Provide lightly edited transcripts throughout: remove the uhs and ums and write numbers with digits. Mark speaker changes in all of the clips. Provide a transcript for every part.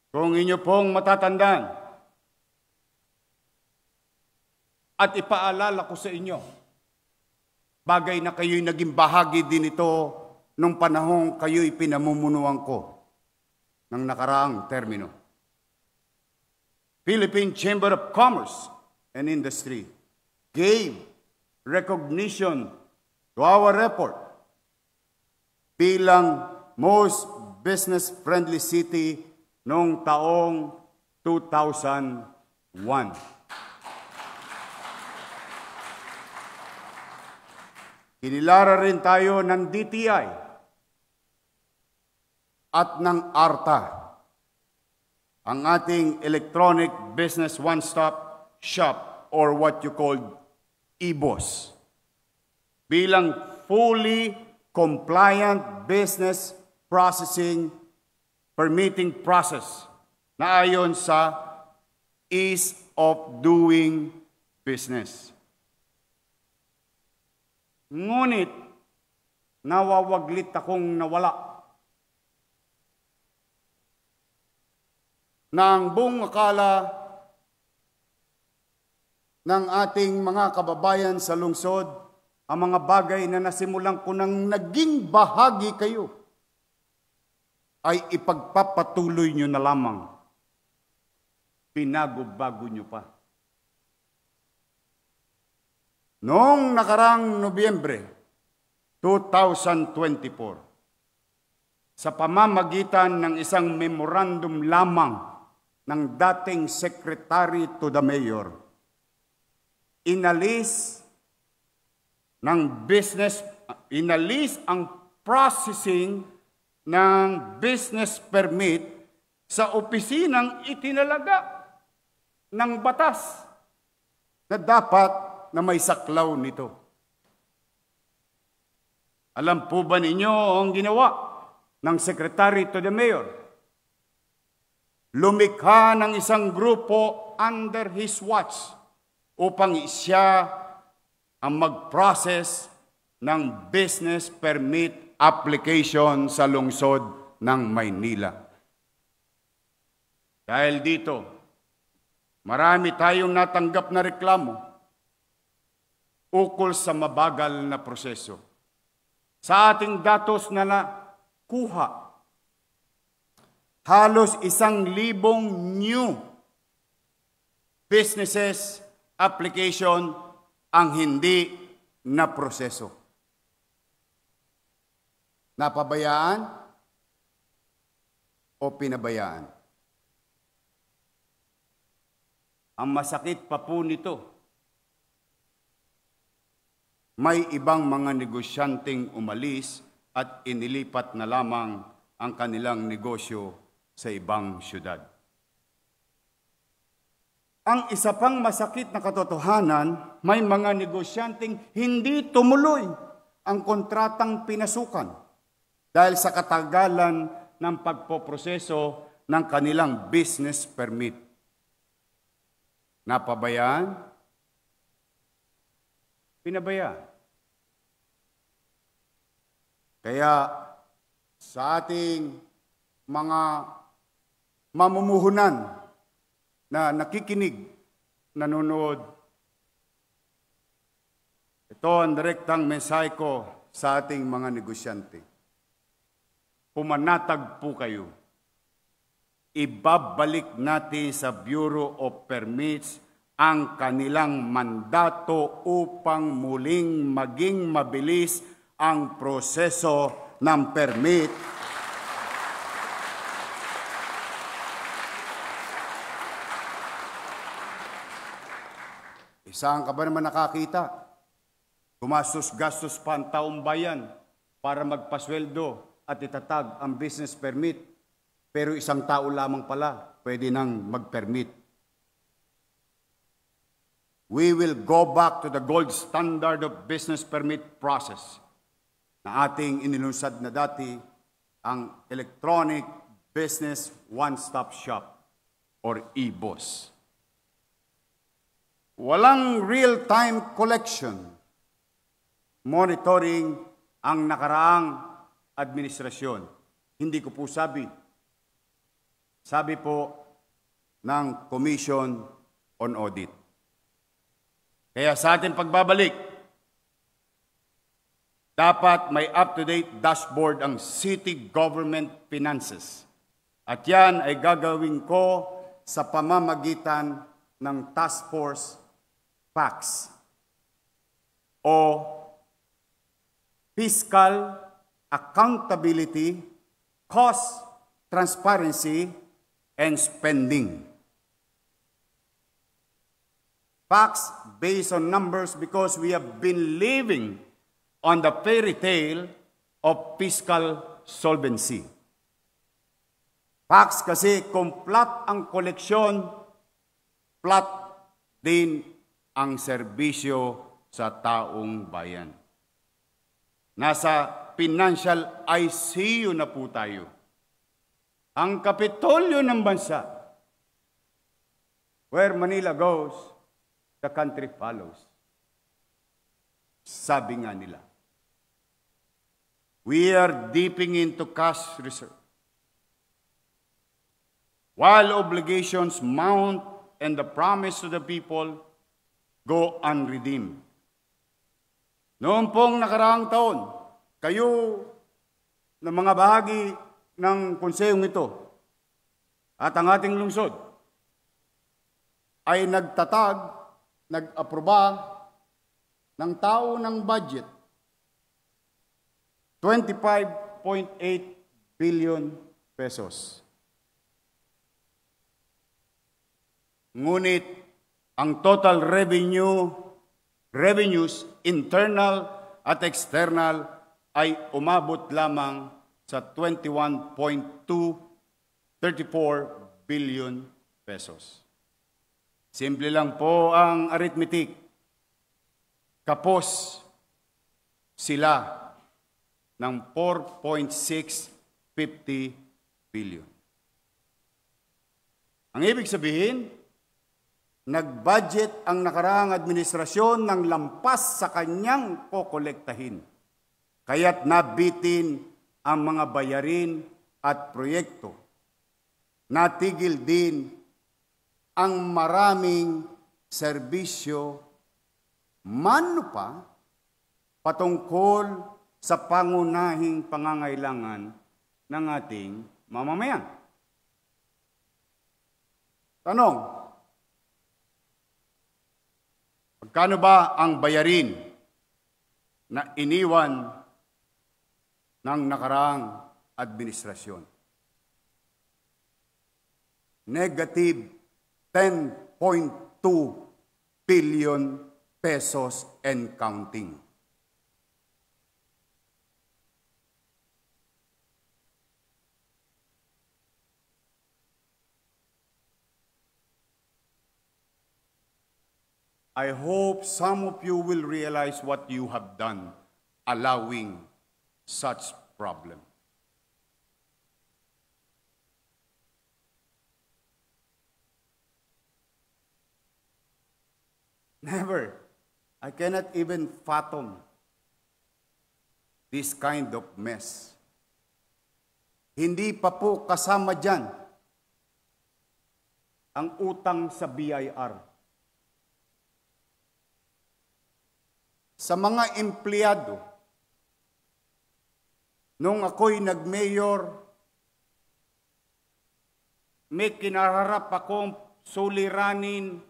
Speaker 1: Kung inyo pong matatandaan at ipaalala ko sa inyo, bagay na kayo'y naging bahagi din ito nung panahong kayo'y pinamumunuan ko ng nakaraang termino. Philippine Chamber of Commerce and Industry gave recognition to our report bilang most business-friendly city noong taong 2001. Kinilara rin tayo ng DTI at ng ARTA, ang ating Electronic Business One-Stop Shop or what you call EBOS, bilang fully compliant business processing permitting process na ayon sa ease of doing business. Ngunit, nawawaglit akong nawala na ang buong akala ng ating mga kababayan sa lungsod, ang mga bagay na nasimulan ko nang naging bahagi kayo, ay ipagpapatuloy nyo na lamang. Pinago-bago nyo pa. Noong nakarang Nobyembre 2024, sa pamamagitan ng isang memorandum lamang ng dating Secretary to the Mayor, inalis ang processing ng business permit sa opisinang itinalaga ng batas na dapat na may saklaw nito. Alam po ba ninyo ang ginawa ng Secretary to the Mayor? Lumikha ng isang grupo under his watch upang siya ang mag-process ng business permit application sa lungsod ng Maynila. Dahil dito, marami tayong natanggap na reklamo ukol sa mabagal na proseso. Sa ating datos na nakuha, halos 1,000 new businesses application ang hindi na proseso. Napabayaan o pinabayaan? Ang masakit pa po nito, may ibang mga negosyanteng umalis at inilipat na lamang ang kanilang negosyo sa ibang syudad. Ang isa pang masakit na katotohanan, may mga negosyanteng hindi tumuloy ang kontratang pinasukan dahil sa katagalan ng pagpoproseso ng kanilang business permit. Napabayaan? Pinabayaan. Kaya sa ating mga mamumuhunan na nakikinig, nanonood, ito ang direktang mensahe ko sa ating mga negosyante. Pumanatag po kayo. Ibabalik natin sa Bureau of Permits ang kanilang mandato upang muling maging mabilis ang proseso ng permit. Saan ka ba naman nakakita? Gumastos-gastos pa ang taong bayan para magpasweldo at itatag ang business permit. Pero isang tao lamang pala pwede nang mag-permit. We will go back to the gold standard of business permit process na ating inilunsad na dati, ang Electronic Business One-Stop Shop or EBOS. Walang real-time collection, monitoring ang nakaraang administrasyon. Hindi ko po sabi. Sabi po ng Commission on Audit. Kaya sa ating pagbabalik, dapat may up-to-date dashboard ang city government finances. At yan ay gagawin ko sa pamamagitan ng Task Force PACS o Fiscal Accountability, Cost Transparency, and Spending. Facts based on numbers because we have been living on the fairy tale of fiscal solvency. Facts kasi kung flat ang koleksyon, flat din ang serbisyo sa taong bayan. Nasa financial ICU na po tayo. Ang kapitolyo ng bansa, where Manila goes, the country follows. Sabi nga nila. We are dipping into cash reserve. While obligations mount and the promise to the people go unredeemed. Noong pong nakaraang taon, kayo na mga bahagi ng konsehong ito at ang ating lungsod ay nag-aproba ng tao ng budget 25.8 billion pesos. Ngunit ang total revenues internal at external ay umabot lamang sa 21.234 billion pesos. Simple lang po ang arithmetic. Kapos sila ng 4.650 billion. Ang ibig sabihin, nag-budget ang nakaraang administrasyon ng lampas sa kanyang kokolektahin. Kaya't nabitin ang mga bayarin at proyekto. Natigil din ang maraming serbisyo mano pa patungkol sa pangunahing pangangailangan ng ating mamamayan. Tanong, magkano ba ang bayarin na iniwan ng nakaraang administrasyon? Negative 10.2 billion pesos and counting. I hope some of you will realize what you have done, allowing such problem. Never. I cannot even fathom this kind of mess. Hindi pa po kasama dyan ang utang sa BIR. Sa mga empleyado, nung ako'y nag-mayor, may kinararap akong suliranin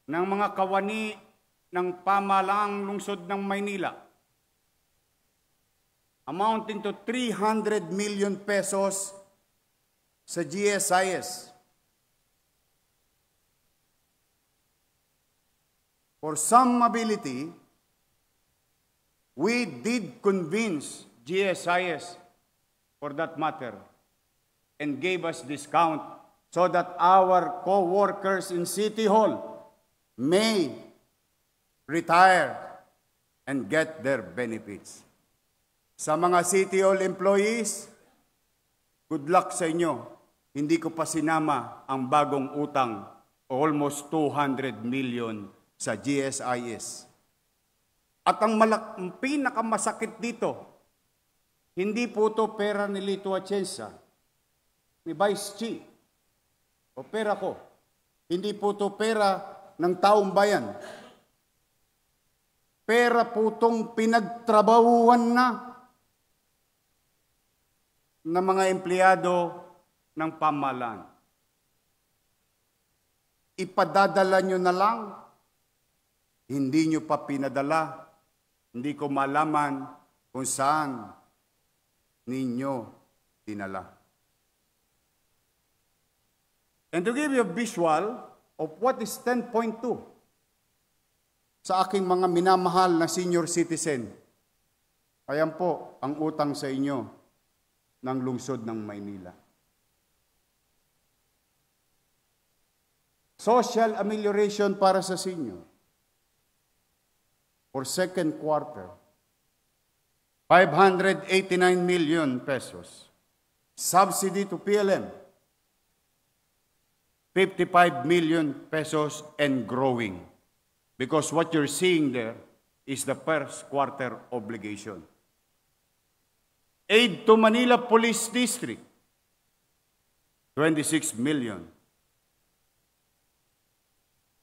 Speaker 1: ng mga kawani ng pamahalaang lungsod ng Maynila, amounting to 300 million pesos sa GSIS. For some ability, we did convince GSIS, for that matter, and gave us discount so that our co-workers in City Hall may retire and get their benefits. Sa mga City Hall employees, good luck sa inyo. Hindi ko pa sinama ang bagong utang, almost 200 million sa GSIS. At ang pinakamasakit dito, hindi po ito pera ni Lito Atienza, ni Vice Chief, o pera ko. Hindi po ito pera ng taong bayan. Pera po itong pinagtrabahuan na ng mga empleyado ng pamahalaan. Ipadadala nyo na lang, hindi nyo pa pinadala, hindi ko malaman kung saan ninyo dinala. And to give you a visual of what is 10.2 sa aking mga minamahal na senior citizen, ayan po ang utang sa inyo ng lungsod ng Maynila. Social amelioration para sa senior for second quarter, 589 million pesos. Subsidy to PLM, 55 million pesos and growing. Because what you're seeing there is the first quarter obligation. Aid to Manila Police District, 26 million.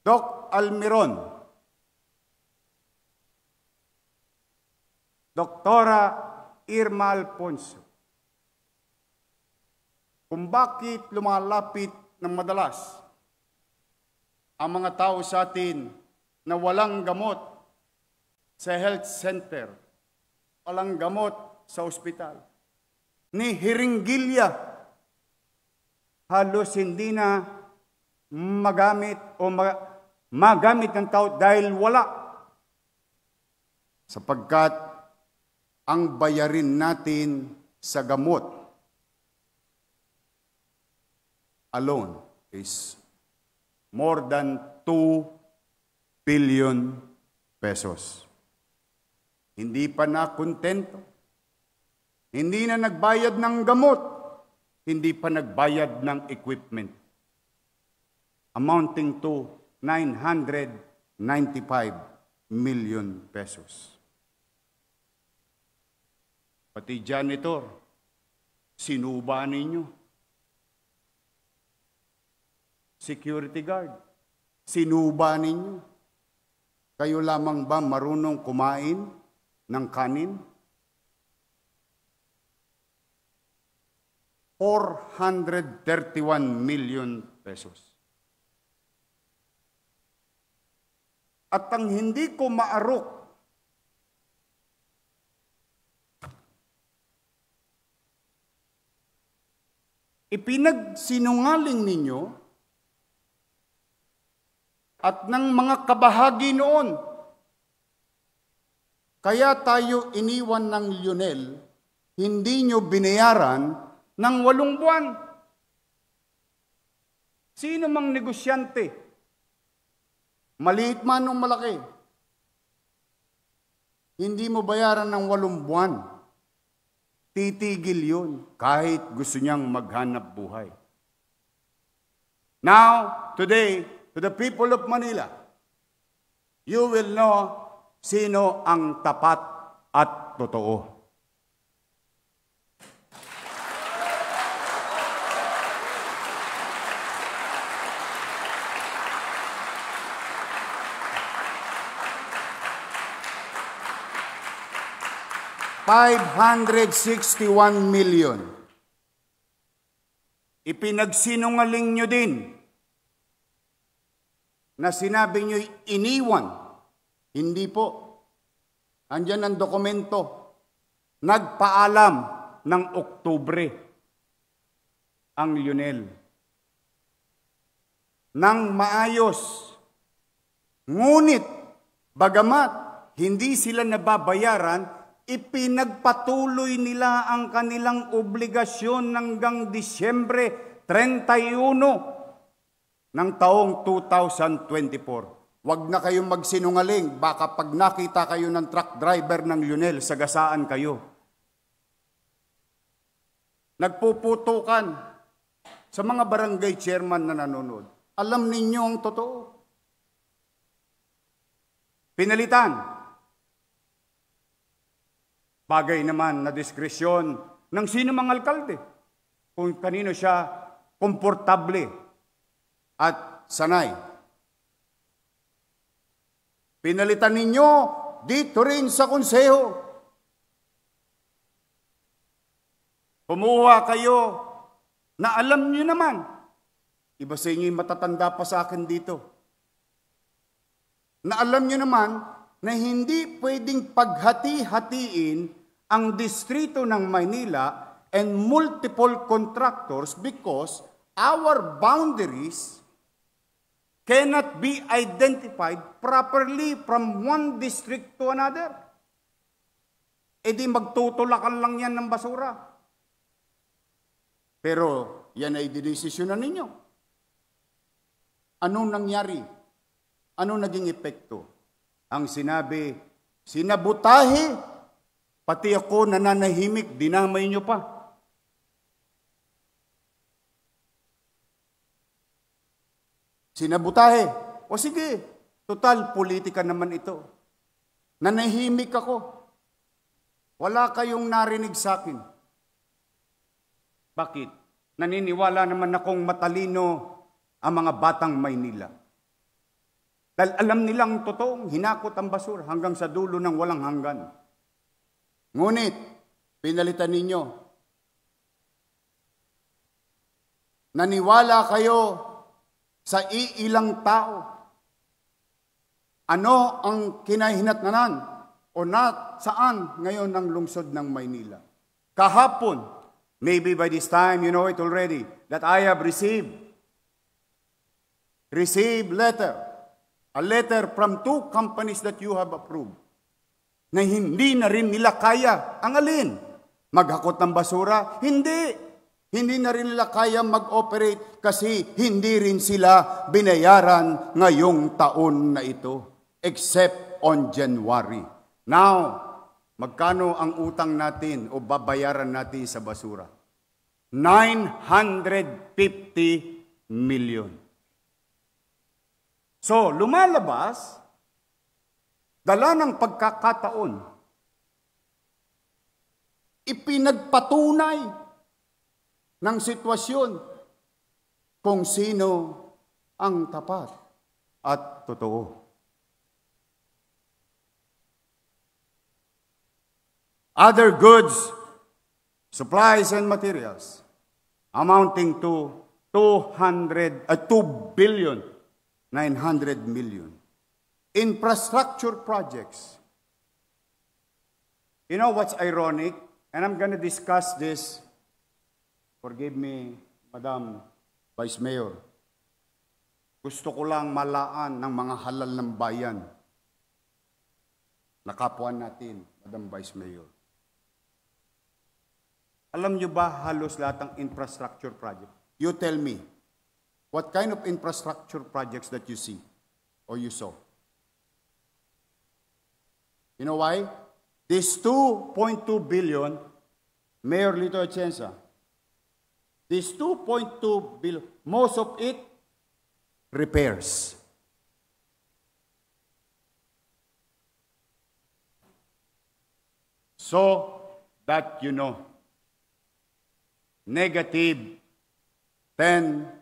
Speaker 1: Doc Almiron, Doktora Irma Alfonso, kung bakit lumalapit ng madalas ang mga tao sa atin na walang gamot sa health center, walang gamot sa ospital, ni Hiringgilya, halos hindi na magamit o magamit ng tao dahil wala. Sapagkat ang bayarin natin sa gamot alone is more than 2 billion pesos. Hindi pa na kontento. Hindi na nagbayad ng gamot. Hindi pa nagbayad ng equipment. Amounting to 995 million pesos. Pati janitor, sinuba ninyo. Security guard, sinuba ninyo. Kayo lamang ba marunong kumain ng kanin? 431 million pesos. At ang hindi ko maarok, ipinagsinungaling ninyo at ng mga kabahagi noon. Kaya tayo iniwan ng Lionel, hindi nyo binayaran ng 8 buwan. Sino mang negosyante, maliit man o malaki, hindi mo bayaran ng 8 buwan, titigil yun kahit gusto niyang maghanap buhay. Now, today, to the people of Manila, you will know sino ang tapat at totoo. $561 million. Ipinagsinungaling nyo din na sinabi nyo iniwan. Hindi po. Andyan ang dokumento. Nagpaalam ng Oktubre ang Lionel. Nang maayos. Ngunit, bagamat hindi sila nababayaran, ipinagpatuloy nila ang kanilang obligasyon hanggang Disyembre 31 ng taong 2024. Huwag na kayong magsinungaling, baka pag nakita kayo ng truck driver ng Lionel, sagasaan kayo. Nagpuputukan sa mga barangay chairman na nanonood. Alam ninyo ang totoo. Pinalitan. Bagay naman na diskresyon ng sino mang alkalde. Kung kanino siya komportable at sanay. Pinalitan ninyo dito rin sa konseho. Kumuha kayo na alam nyo naman. Iba sa inyo yung matatanda pa sa akin dito. Na alam nyo naman na hindi pwedeng paghati-hatiin ang distrito ng Maynila and multiple contractors because our boundaries cannot be identified properly from one district to another. E di magtutulakan lang yan ng basura. Pero yan ay dinesisyonan ninyo. Anong nangyari? Anong naging epekto? Ang sinabi, sinabutahe, pati ako nananahimik, dinamay nyo pa. Sinabutahe. O sige, total politika naman ito. Nanahimik ako. Wala kayong narinig sa akin. Bakit? Naniniwala naman akong matalino ang mga batang Maynila. Dahil alam nilang totoong hinakot ang basura hanggang sa dulo ng walang hanggan. Ngunit, pinalitan ninyo. Naniwala kayo sa iilang tao. Ano ang kinahinatnanan o saan ngayon ang lungsod ng Maynila? Kahapon, maybe by this time you know it already, that I have received a letter from 2 companies that you have approved na hindi na rin nila kaya. Ang alin? Maghakot ng basura? Hindi. Hindi na rin nila kaya mag-operate kasi hindi rin sila binayaran ngayong taon na ito. Except on January. Now, magkano ang utang natin o babayaran natin sa basura? 950 million. So, lumalabas, dala ng pagkakataon, ipinagpatunay ng sitwasyon kung sino ang tapat at totoo. Other goods, supplies and materials amounting to 2 billion 900 million. Infrastructure projects. You know what's ironic? And I'm going to discuss this. Forgive me, Madam Vice Mayor. Gusto ko lang malaan ng mga halal ng bayan na kapwa natin, Madam Vice Mayor. Alam nyo ba halos lahat ng infrastructure project? You tell me, what kind of infrastructure projects that you see or you saw? You know why? This 2.2 billion, Mayor Lito Atienza, this 2.2 billion, most of it, repairs. So that you know, negative 10.2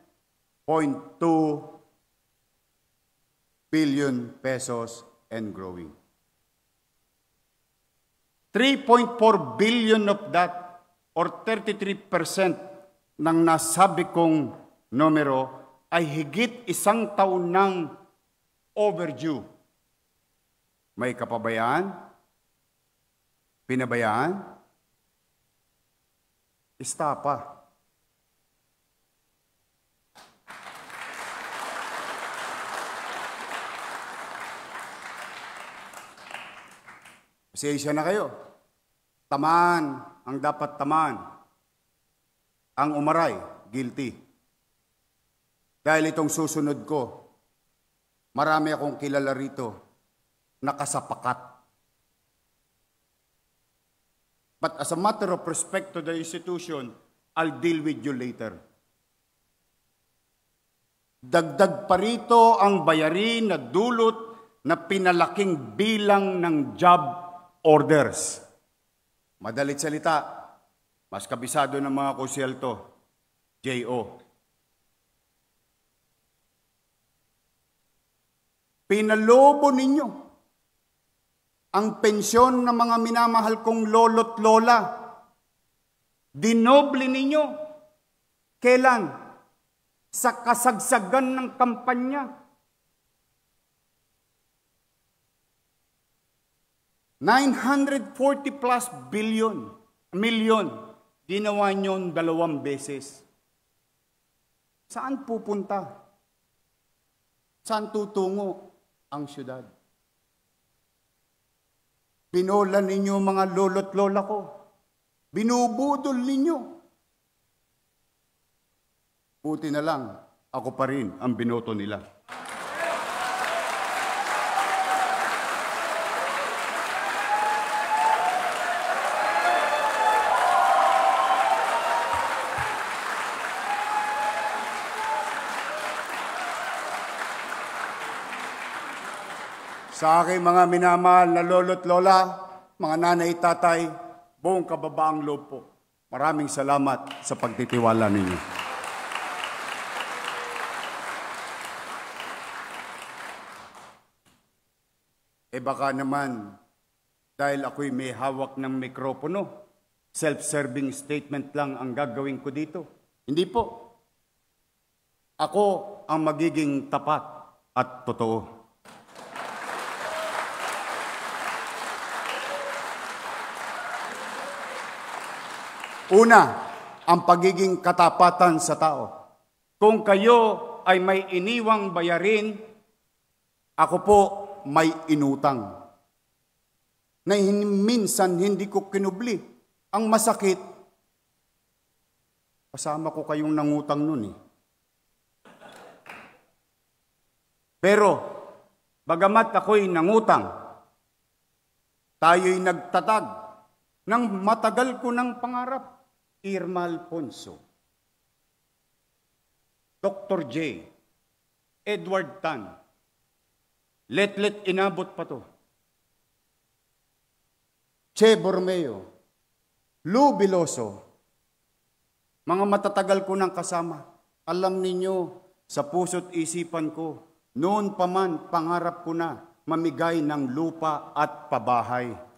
Speaker 1: billion pesos and growing. 3.4 billion of that, or 33% ng nasabi kong numero, ay higit 1 taon ng overdue. May kapabayaan? Pinabayaan? Istapa. Pasensya na kayo. Tamaan ang dapat tamaan. Ang umaray, guilty. Dahil itong susunod ko, marami akong kilala rito, nakasapakat. But as a matter of respect to the institution, I'll deal with you later. Dagdag pa rito ang bayarin na dulot na pinalaking bilang ng job orders. Madalit salita, mas kabisado ng mga konsyel to, J.O. Pinalobo ninyo ang pensyon ng mga minamahal kong lolo't lola. Dinoble ninyo. Kailan? Sa kasagsagan ng kampanya. 940 plus milyon. Ginawa nyo 2 beses. Saan pupunta? Saan tutungo ang syudad? Pinola ninyo mga lolo't lola ko. Binubudol ninyo. Buti na lang, ako pa rin ang binoto nila. Sa aking mga minamahal na lolo't lola, mga nanay, tatay, buong kababaang loob po. Maraming salamat sa pagtitiwala ninyo. Baka naman, dahil ako'y may hawak ng mikropono, self-serving statement lang ang gagawin ko dito. Hindi po. Ako ang magiging tapat at totoo. Una, ang pagiging katapatan sa tao. Kung kayo ay may iniwang bayarin, ako po may inutang. Na minsan hindi ko kinubli. Ang masakit, kasama ko kayong nangutang nun eh. Pero, bagamat ako'y nangutang, tayo'y nagtatag ng matagal ko ng pangarap. Irma Alfonso, Dr. J, Edward Tan, Letlet inabot pa to. Che Bormeo, Lou Biloso, mga matatagal ko ng kasama. Alam ninyo, sa puso't isipan ko, noon pa man pangarap ko na mamigay ng lupa at pabahay.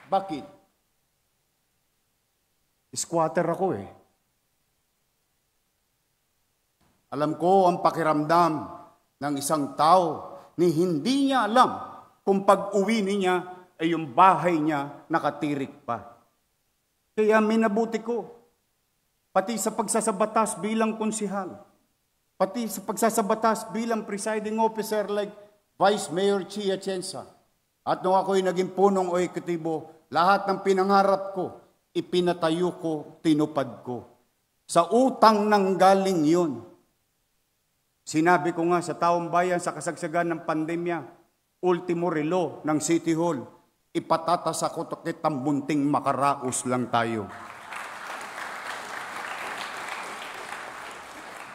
Speaker 1: Bakit? Squatter ako eh. Alam ko ang pakiramdam ng isang tao ni hindi niya alam kung pag-uwi niya ay yung bahay niya nakatirik pa. Kaya minabuti ko, pati sa pagsasabatas bilang konsihal, pati sa pagsasabatas bilang presiding officer like Vice Mayor Chia Atienza, at nung ako'y naging punong o ekutibo, lahat ng pinangarap ko, ipinatayo ko, tinupad ko. Sa utang nang galing yun. Sinabi ko nga sa taong bayan sa kasagsagan ng pandemya, ultimo relo ng City Hall, ipatatas ako takit ang bunting makaraos lang tayo.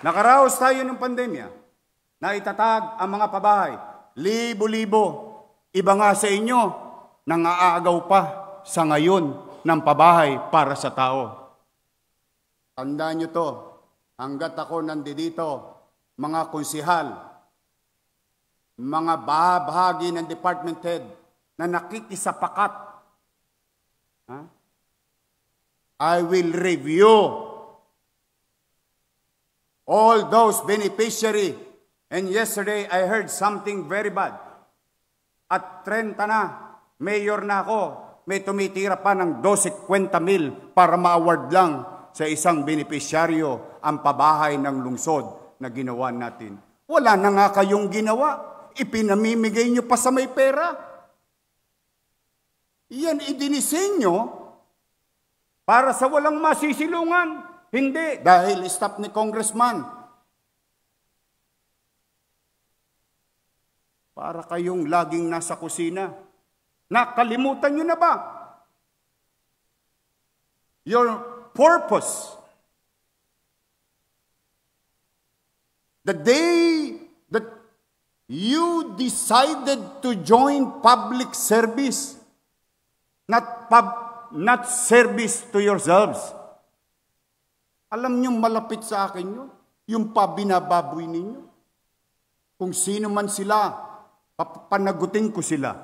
Speaker 1: Nakaraos tayo ng pandemya, na itatag ang mga pabahay, libo-libo. Iba nga sa inyo, nangaagaw pa sa ngayon ng pabahay para sa tao. Tandaan nyo to, hanggat ako nandito, mga konsihal, mga bahagi ng department head na nakikisapakat, I will review all those beneficiary. And yesterday, I heard something very bad. At 30 na, mayor na ako, may tumitira pa ng 12,50,000 para ma-award lang sa isang benepisyaryo ang pabahay ng lungsod na ginawa natin. Wala na nga kayong ginawa. Ipinamimigay nyo pa sa may pera. Yan idinisenyo para sa walang masisilungan. Hindi, dahil staff ni Congressman. Para kayong laging nasa kusina. Nakalimutan nyo na ba? Your purpose. The day that you decided to join public service, not service to yourselves. Alam nyo, malapit sa akin yun. yung pabinababoy ninyo. Kung sino man sila, papanagutin ko sila.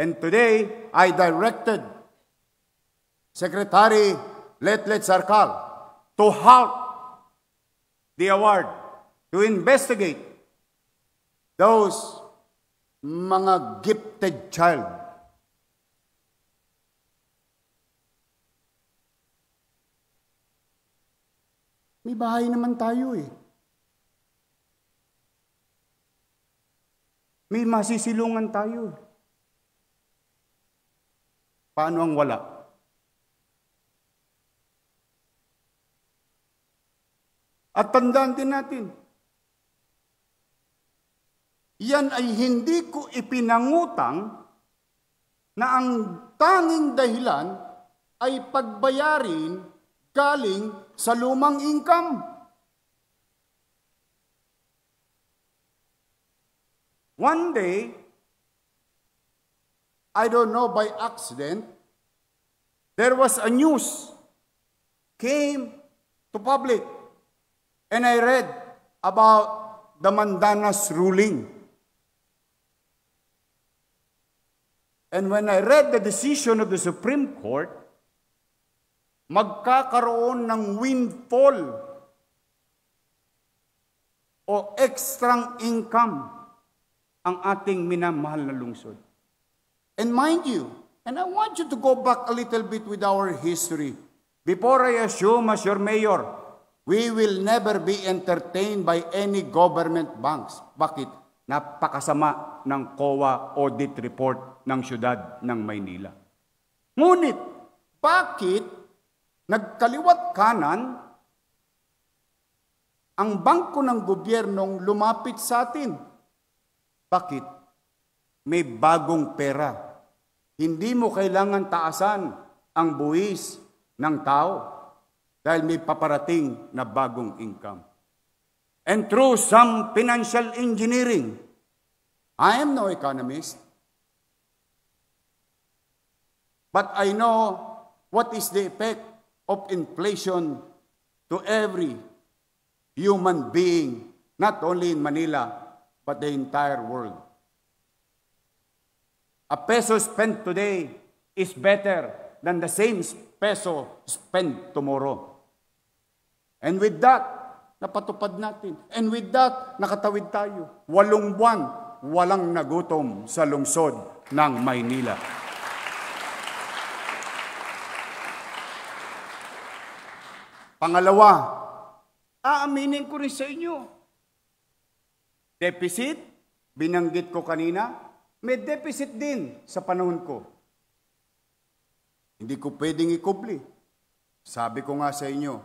Speaker 1: And today, I directed Secretary Letlet Sarkal to halt the award, to investigate those mga gifted child. May bahay naman tayo eh. May masisilungan tayo. Paano ang wala? At tandaan din natin, yan ay hindi ko ipinangutang na ang tanging dahilan ay pagbayarin galing sa lumang income. One day, I don't know, by accident, there was a news came to public, and I read about the Mandanas ruling. And when I read the decision of the Supreme Court, magkakaroon ng windfall o extrang income ang ating minamahal na lungsod. And mind you, and I want you to go back a little bit with our history. Before I assume as your mayor, we will never be entertained by any government banks. Bakit? Napakasama ng COA audit report ng siyudad ng Maynila. Ngunit, bakit nagkaliwat kanan ang bangko ng gobyernong lumapit sa atin? Bakit? May bagong pera. Hindi mo kailangan taasan ang buwis ng tao dahil may paparating na bagong income. And through some financial engineering, I am no economist, but I know what is the effect of inflation to every human being, not only in Manila, but the entire world. A peso spent today is better than the same peso spent tomorrow. And with that, napatupad natin. And with that, nakatawid tayo. 8 buwan, walang nagutom sa lungsod ng Maynila. Pangalawa, aaminin ko rin sa inyo. Deficit, binanggit ko kanina, may deficit din sa panahon ko. Hindi ko pwedeng ikubli. Sabi ko nga sa inyo,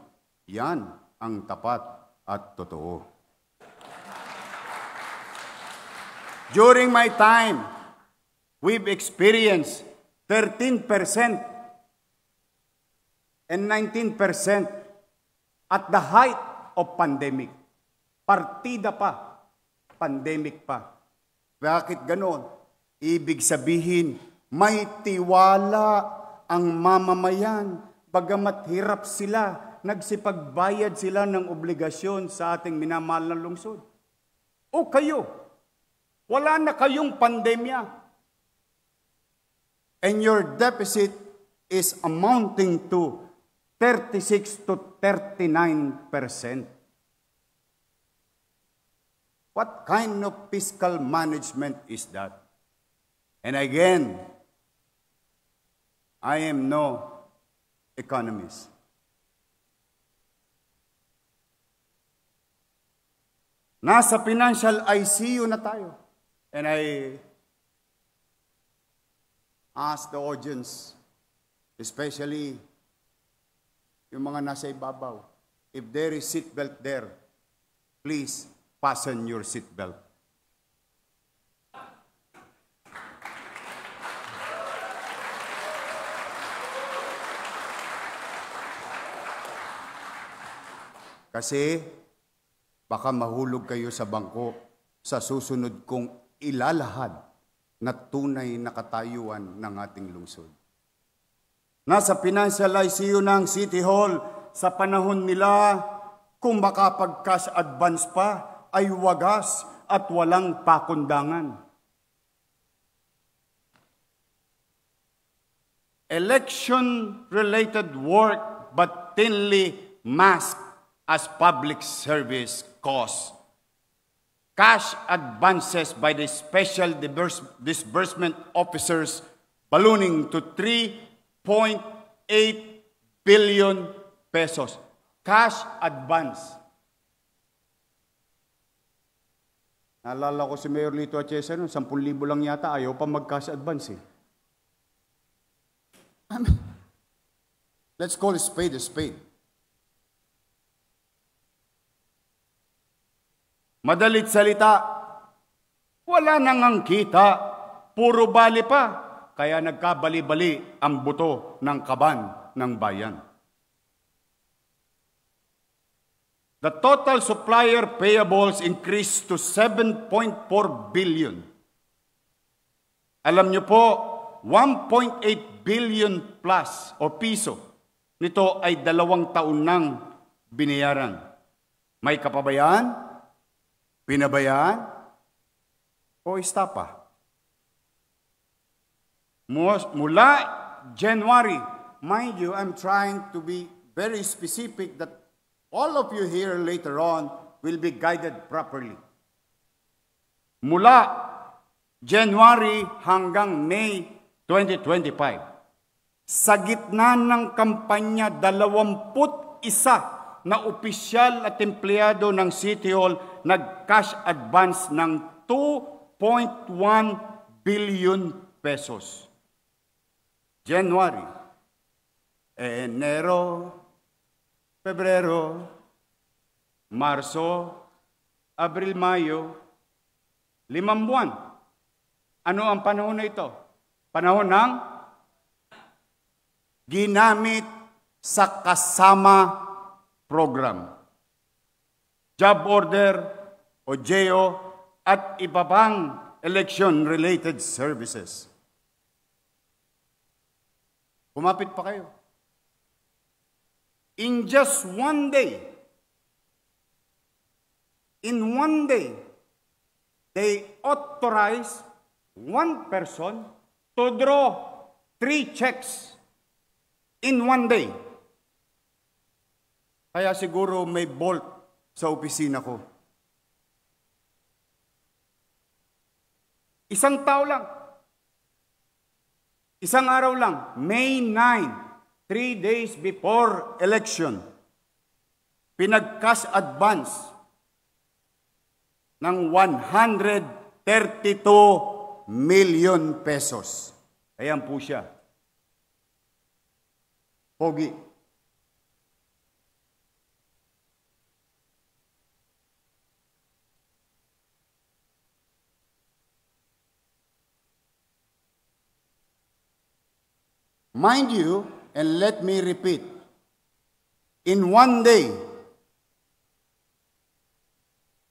Speaker 1: yan ang tapat at totoo. During my time, we've experienced 13% and 19% at the height of pandemic. Partida pa, pandemic pa. Bakit ganon? Ibig sabihin, may tiwala ang mamamayan, bagamat hirap sila, nagsipagbayad sila ng obligasyon sa ating minamahal na lungsod. O kayo, wala na kayong pandemya. And your deficit is amounting to 36 to 39%. What kind of fiscal management is that? And again, I am no economist. Nasa financial ICU na tayo. And I ask the audience, especially yung mga nasa ibabaw, if there is seatbelt there, please fasten your seatbelt. Kasi baka mahulog kayo sa bangko sa susunod kong ilalahad na tunay na katayuan ng ating lungsod. Nasa financial ICU ng City Hall sa panahon nila Kung makapag-cash advance pa, ay wagas at walang pakundangan. Election-related work but thinly masked as public service costs. Cash advances by the special disbursement officers ballooning to 3.8 billion pesos. Cash advance. Naalala ko si Mayor Lito Atienza, 10,000 lang yata, ayaw pa mag-cash advance eh. Let's call a spade a spade. Madalit salita, wala nang ang kita, puro bali pa, kaya nagkabali-bali ang buto ng kaban ng bayan. The total supplier payables increased to 7.4 billion. Alam niyo po, 1.8 billion plus o piso nito ay 2 taon nang binayaran. May kapabayaan, pinabayaan, o istapa? Mula January, mind you, I'm trying to be very specific that all of you here later on will be guided properly. Mula January hanggang May 2025, sa gitna ng kampanya, 21 na opisyal at empleyado ng City Hall nag-cash advance ng 2.1 billion pesos. January, Enero, Pebrero, Marso, Abril, Mayo, 5 buwan. Ano ang panahon na ito? Panahon ng ginamit sa kasama program, job order o JO at iba pang election-related services. Kumapit pa kayo. In just one day, they authorize one person to draw 3 checks in one day. Kaya siguro may bolt sa opisina ko. Isang tao lang. Isang araw lang. May 9, 3 days before election, pinag-cash advance ng 132 million pesos. Ayan po siya. Pogi. Mind you, and let me repeat, in one day,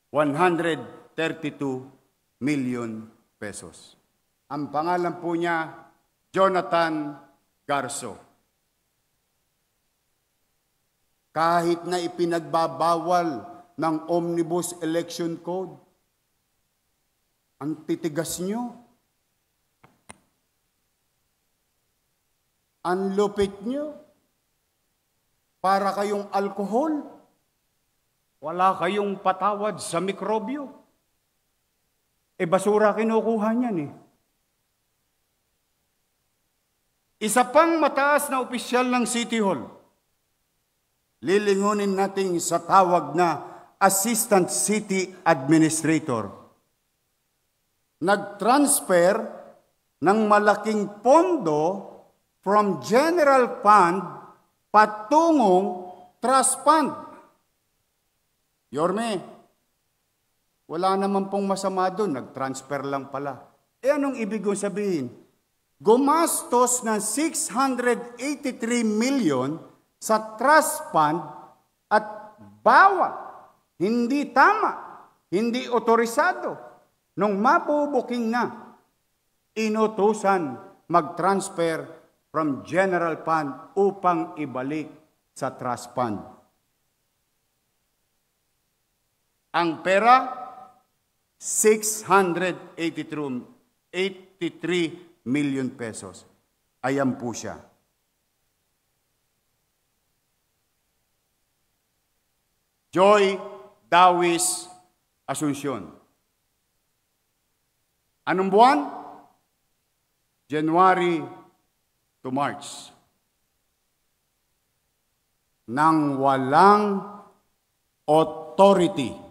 Speaker 1: 132 million pesos. Ang pangalan po niya, Jonathan Garso. Kahit na ipinagbabawal ng Omnibus Election Code, ang titigas niyo. Ang lupit nyo, para kayong alkohol, wala kayong patawad sa mikrobyo. Basura kinukuha niyan eh. Isa pang mataas na opisyal ng City Hall, lilingunin natin sa tawag na Assistant City Administrator. Nag-transfer ng malaking pondo from general fund patungong trust fund. Yorme, wala naman pong masama doon, nag-transfer lang pala. Anong ibig kong sabihin? Gumastos ng 683 million sa trust fund at bawat hindi tama, hindi otorisado. Nung mapubuking na, inutusan mag-transfer from general fund upang ibalik sa trust fund. Ang pera, 683 million pesos. Ayan po siya. Joy Dawis Asuncion. Anong buwan? January to March. Nang walang authority.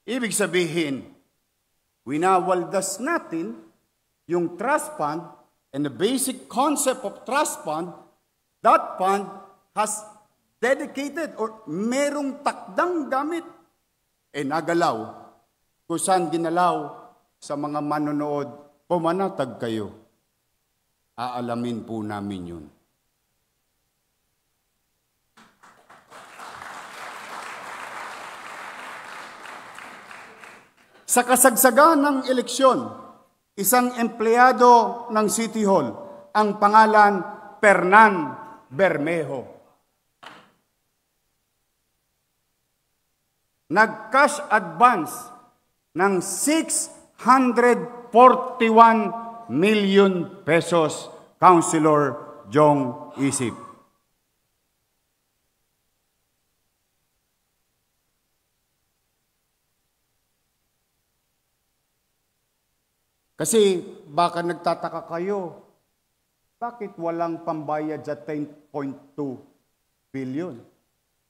Speaker 1: Ibig sabihin, winawaldas natin yung trust fund and the basic concept of trust fund, that fund has dedicated or merong takdang gamit. Nagalaw, kung saan ginalaw sa mga manonood, pumanatag kayo. Aalamin po namin yun. Sa kasagsagan ng eleksyon, isang empleyado ng City Hall, ang pangalan Fernan Bermejo, nag-cash advance ng 641 million pesos, Councilor Jong Isip. Kasi baka nagtataka kayo, bakit walang pambayad sa 10.2 billion?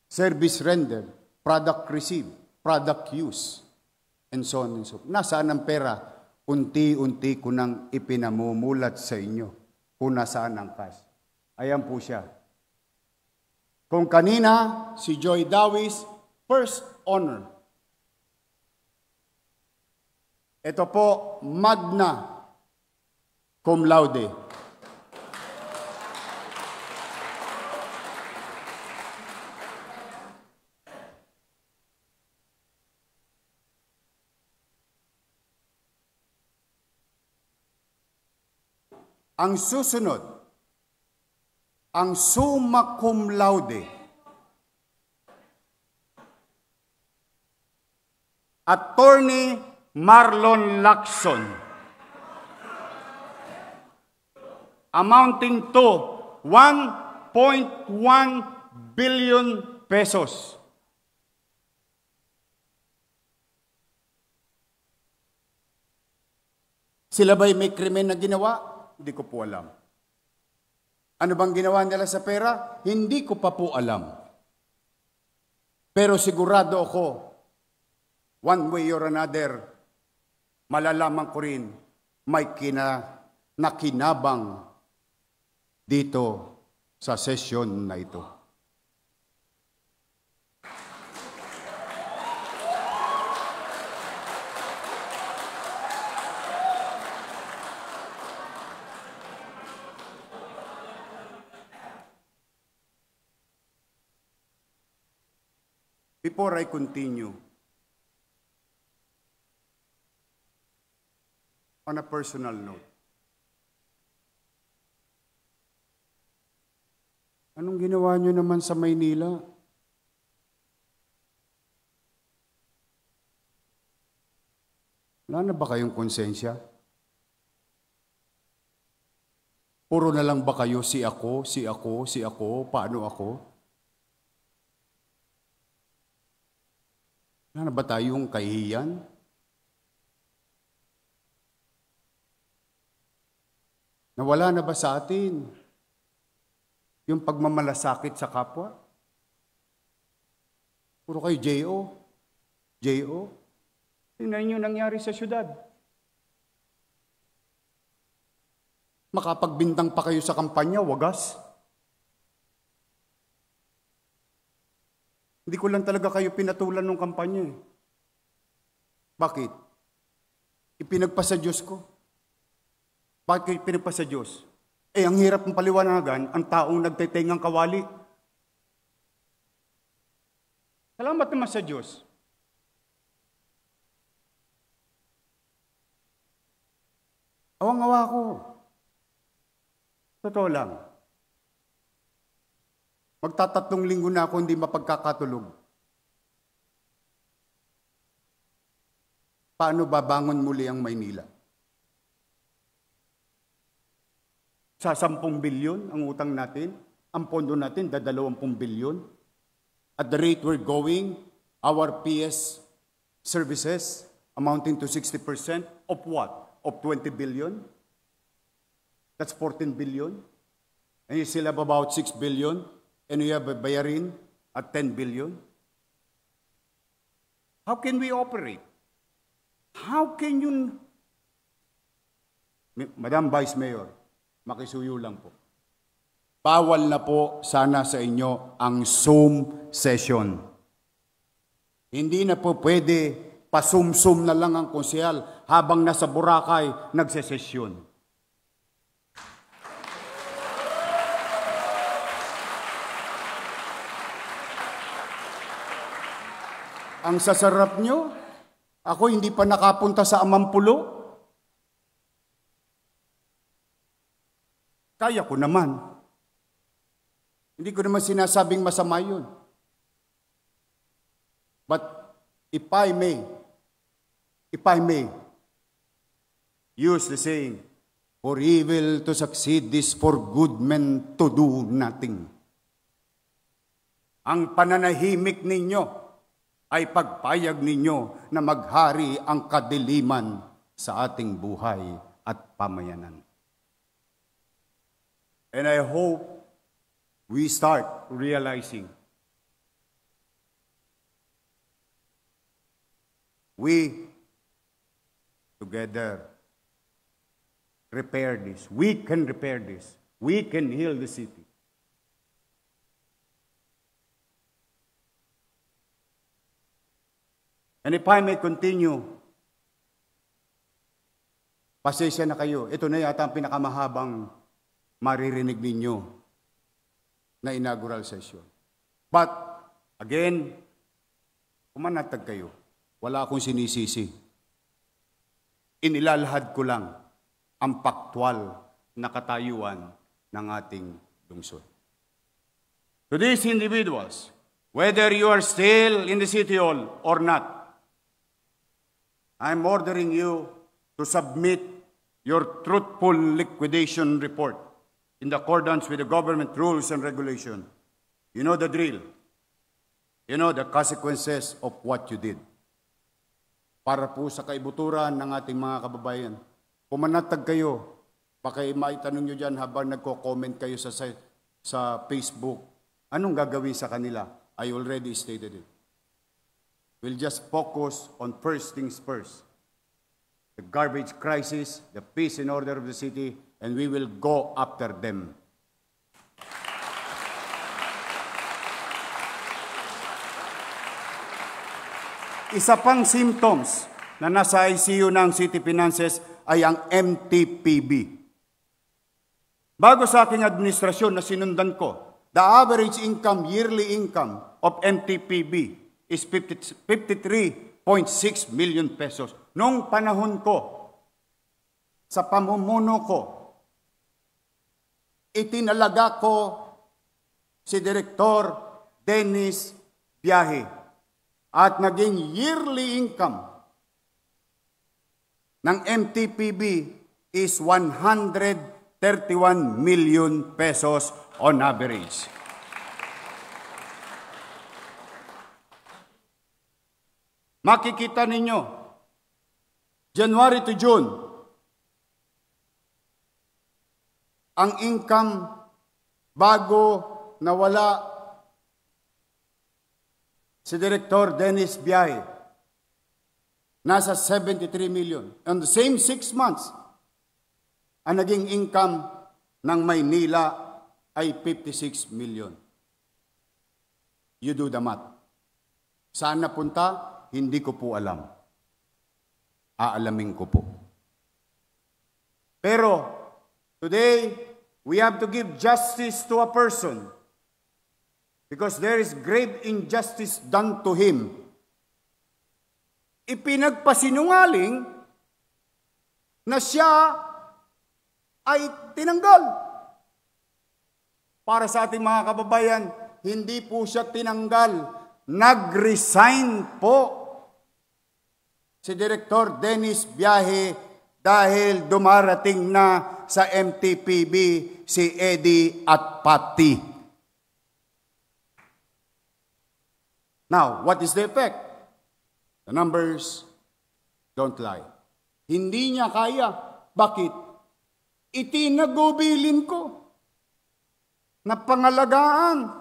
Speaker 1: Service render, product received, product use, and so on and so forth. Nasaan ang pera? Unti-unti ko nang ipinamumulat sa inyo kung nasaan ang cash. Ayan po siya. Kung kanina, si Joy Dawis, first honor. Ito po, magna cum laude. Ang susunod, ang summa cum laude. Attorney Marlon Lacson, amounting to 1.1 billion pesos. Sila ba'y may krimen na ginawa? Hindi ko po alam. Ano bang ginawa nila sa pera? Hindi ko pa po alam. Pero sigurado ako, one way or another, malalaman ko rin may nakinabang dito sa sesyon na ito. Before I continue, on a personal note, anong ginawa nyo naman sa Maynila? Wala na ba kayong konsensya? Puro na lang ba kayo si ako, si ako, si ako, paano ako? Wala na ba tayong kahihiyan? Nawala na ba sa atin yung pagmamalasakit sa kapwa? Puro kayo J.O. J.O. Tingnan niyo nangyari sa syudad. Makapagbintang pa kayo sa kampanya, wagas. Hindi ko lang talaga kayo pinatulan ng kampanya. Bakit? Ipinagpa sa Diyos ko. Bakit kayo pinagpa sa Diyos? Ang hirap ng paliwanagan, ang taong nagtitengang kawali. Salamat naman sa Diyos. Awang-awa ko. Totoo lang. Magtatatlong linggo na ako hindi mapagkakatulog. paano babangon muli ang Maynila? Sa 10 bilyon ang utang natin, ang pondo natin, 20 bilyon. At the rate we're going, our PS services amounting to 60% of what? Of 20 billion? That's 14 billion. And you still have about 6 billion. And you have a bayarin at 10 billion. How can we operate? How can you... Madam Vice Mayor, makisuyo lang po. Bawal na po sana sa inyo ang Zoom session. Hindi na po pwede pasum-sum na lang ang konsehal habang nasa Boracay nagsesesyon. Ang sasarap nyo, ako hindi pa nakapunta sa Amampulo. Kaya ko naman. Hindi ko naman sinasabing masama yun. But if I may use the saying, for evil to succeed is for good men to do nothing. Ang pananahimik ninyo ay pagpayag ninyo na maghari ang kadiliman sa ating buhay at pamayanan. And I hope we start realizing we together repair this. We can repair this. We can heal the city. And if I may continue, pasensya na kayo. Ito na yata ang pinakamahabang maririnig ninyo na inaugural session. But, again, kumanatag kayo. Wala akong sinisisi. Inilalahad ko lang ang paktwal na katayuan ng ating lungsod. To these individuals, whether you are still in the City Hall or not, I'm ordering you to submit your truthful liquidation report in accordance with the government rules and regulation. You know the drill. You know the consequences of what you did. Para po sa kaibuturan ng ating mga kababayan. Pumanatag kayo. Baka maitanong nyo dyan habang nagko-comment kayo sa Facebook. Anong gagawin sa kanila? I already stated it. We'll just focus on first things first. The garbage crisis, the peace and order of the city, and we will go after them. Isa pang symptoms na nasa ICU ng City Finances ay ang MTPB. Bago sa aking administrasyon na sinundan ko, the average income, yearly income of MTPB is 53.6 million pesos. Noong panahon ko, sa pamumuno ko, itinalaga ko si Direktor Dennis Biyahe at naging yearly income ng MTPB is 131 million pesos on average. Makikita ninyo, January to June, ang income bago nawala si Director Dennis Biyahe, nasa 73 million. On the same 6 months, ang naging income ng Maynila ay 56 million. You do the math. Saan napunta? Hindi ko po alam. Aalamin ko po. Pero, today, we have to give justice to a person because there is grave injustice done to him. Ipinagpasinungaling na siya ay tinanggal. Para sa ating mga kababayan, hindi po siya tinanggal. Nag-resign po si Direktor Dennis Biyahe dahil dumarating na sa MTPB si Eddie at Patty. Now, what is the effect? The numbers don't lie. Hindi niya kaya. Bakit? Itinagubilin ko na pangalagaan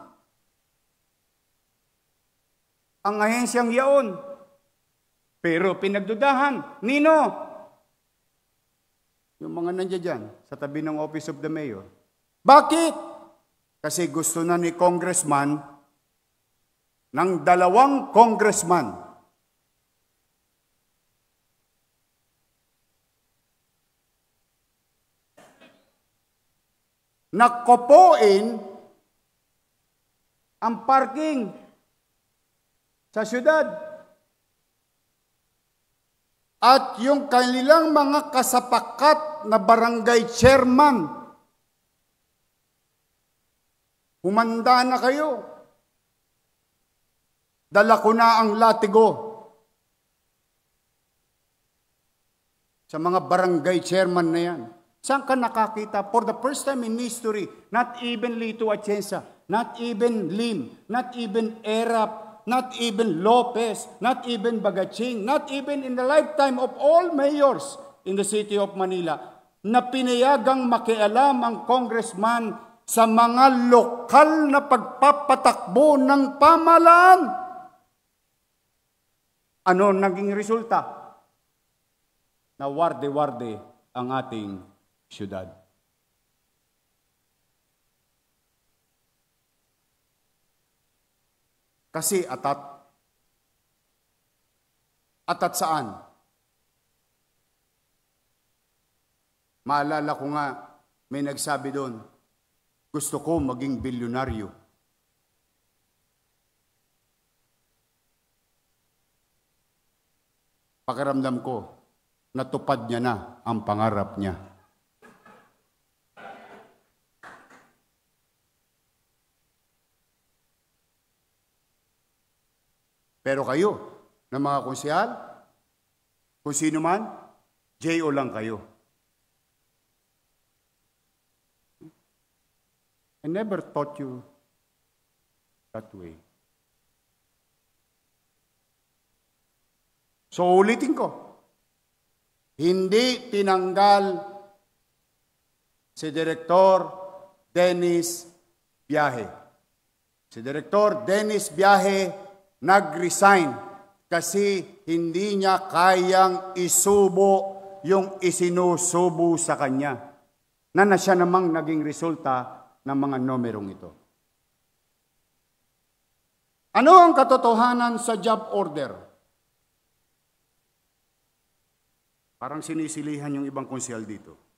Speaker 1: ang ahensyang yaon. Pero pinagdudahan. Nino? Yung mga nandiyan dyan, sa tabi ng Office of the Mayor. Bakit? Kasi gusto na ni Congressman ng 2 congressman nakopoin ang parking sa syudad. At yung kanilang mga kasapakat na barangay chairman, humanda na kayo. Dala ko na ang latigo sa mga barangay chairman na yan. Saan ka nakakita? For the first time in history, not even Lito Atienza, not even Lim, not even Erap, not even Lopez, not even Bagaching, not even in the lifetime of all mayors in the city of Manila, na pinayagang makialam ang congressman sa mga lokal na pagpapatakbo ng pamahalaan. Ano naging resulta? Na warde-warde ang ating syudad. Kasi atat saan? Maalala ko nga, may nagsabi doon, gusto ko maging bilyonaryo. Pakiramdam ko, natupad niya na ang pangarap niya. Pero kayo, na mga konsehal, kung sino man, J.O. lang kayo. I never taught you that way. So ulitin ko, hindi tinanggal si Direktor Dennis Biyahe. Si Direktor Dennis Biyahe nag-resign kasi hindi niya kayang isubo yung isinusubo sa kanya na siya namang naging resulta ng mga numerong ito. Ano ang katotohanan sa job order? Parang sinisilihan yung ibang konsyal dito.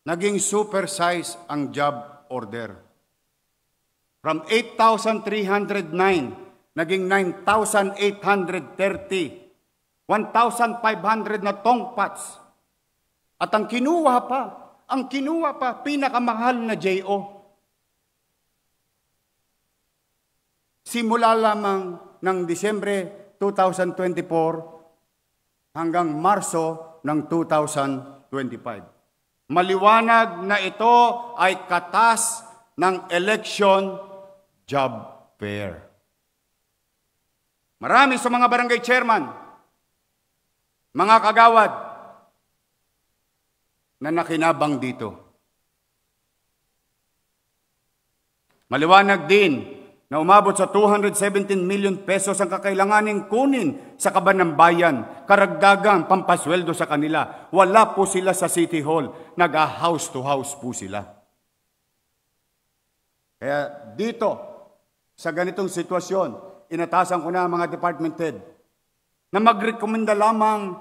Speaker 1: Naging supersize ang job order. From 8,309, naging 9,830. 1,500 na tongpats. At ang kinuha pa, pinakamahal na J.O. Simula lamang ng Disyembre 2024 hanggang Marso ng 2025. Maliwanag na ito ay katas ng election job fair. Marami sa mga barangay chairman, mga kagawad, na nakinabang dito. Maliwanag din na umabot sa 217 million pesos ang kakailanganing kunin sa kaban ng bayan, karagdagang pampasweldo sa kanila. Wala po sila sa City Hall, nag-house to house po sila. Kaya dito, sa ganitong sitwasyon, inatasan ko na mga department head na magrekomenda lamang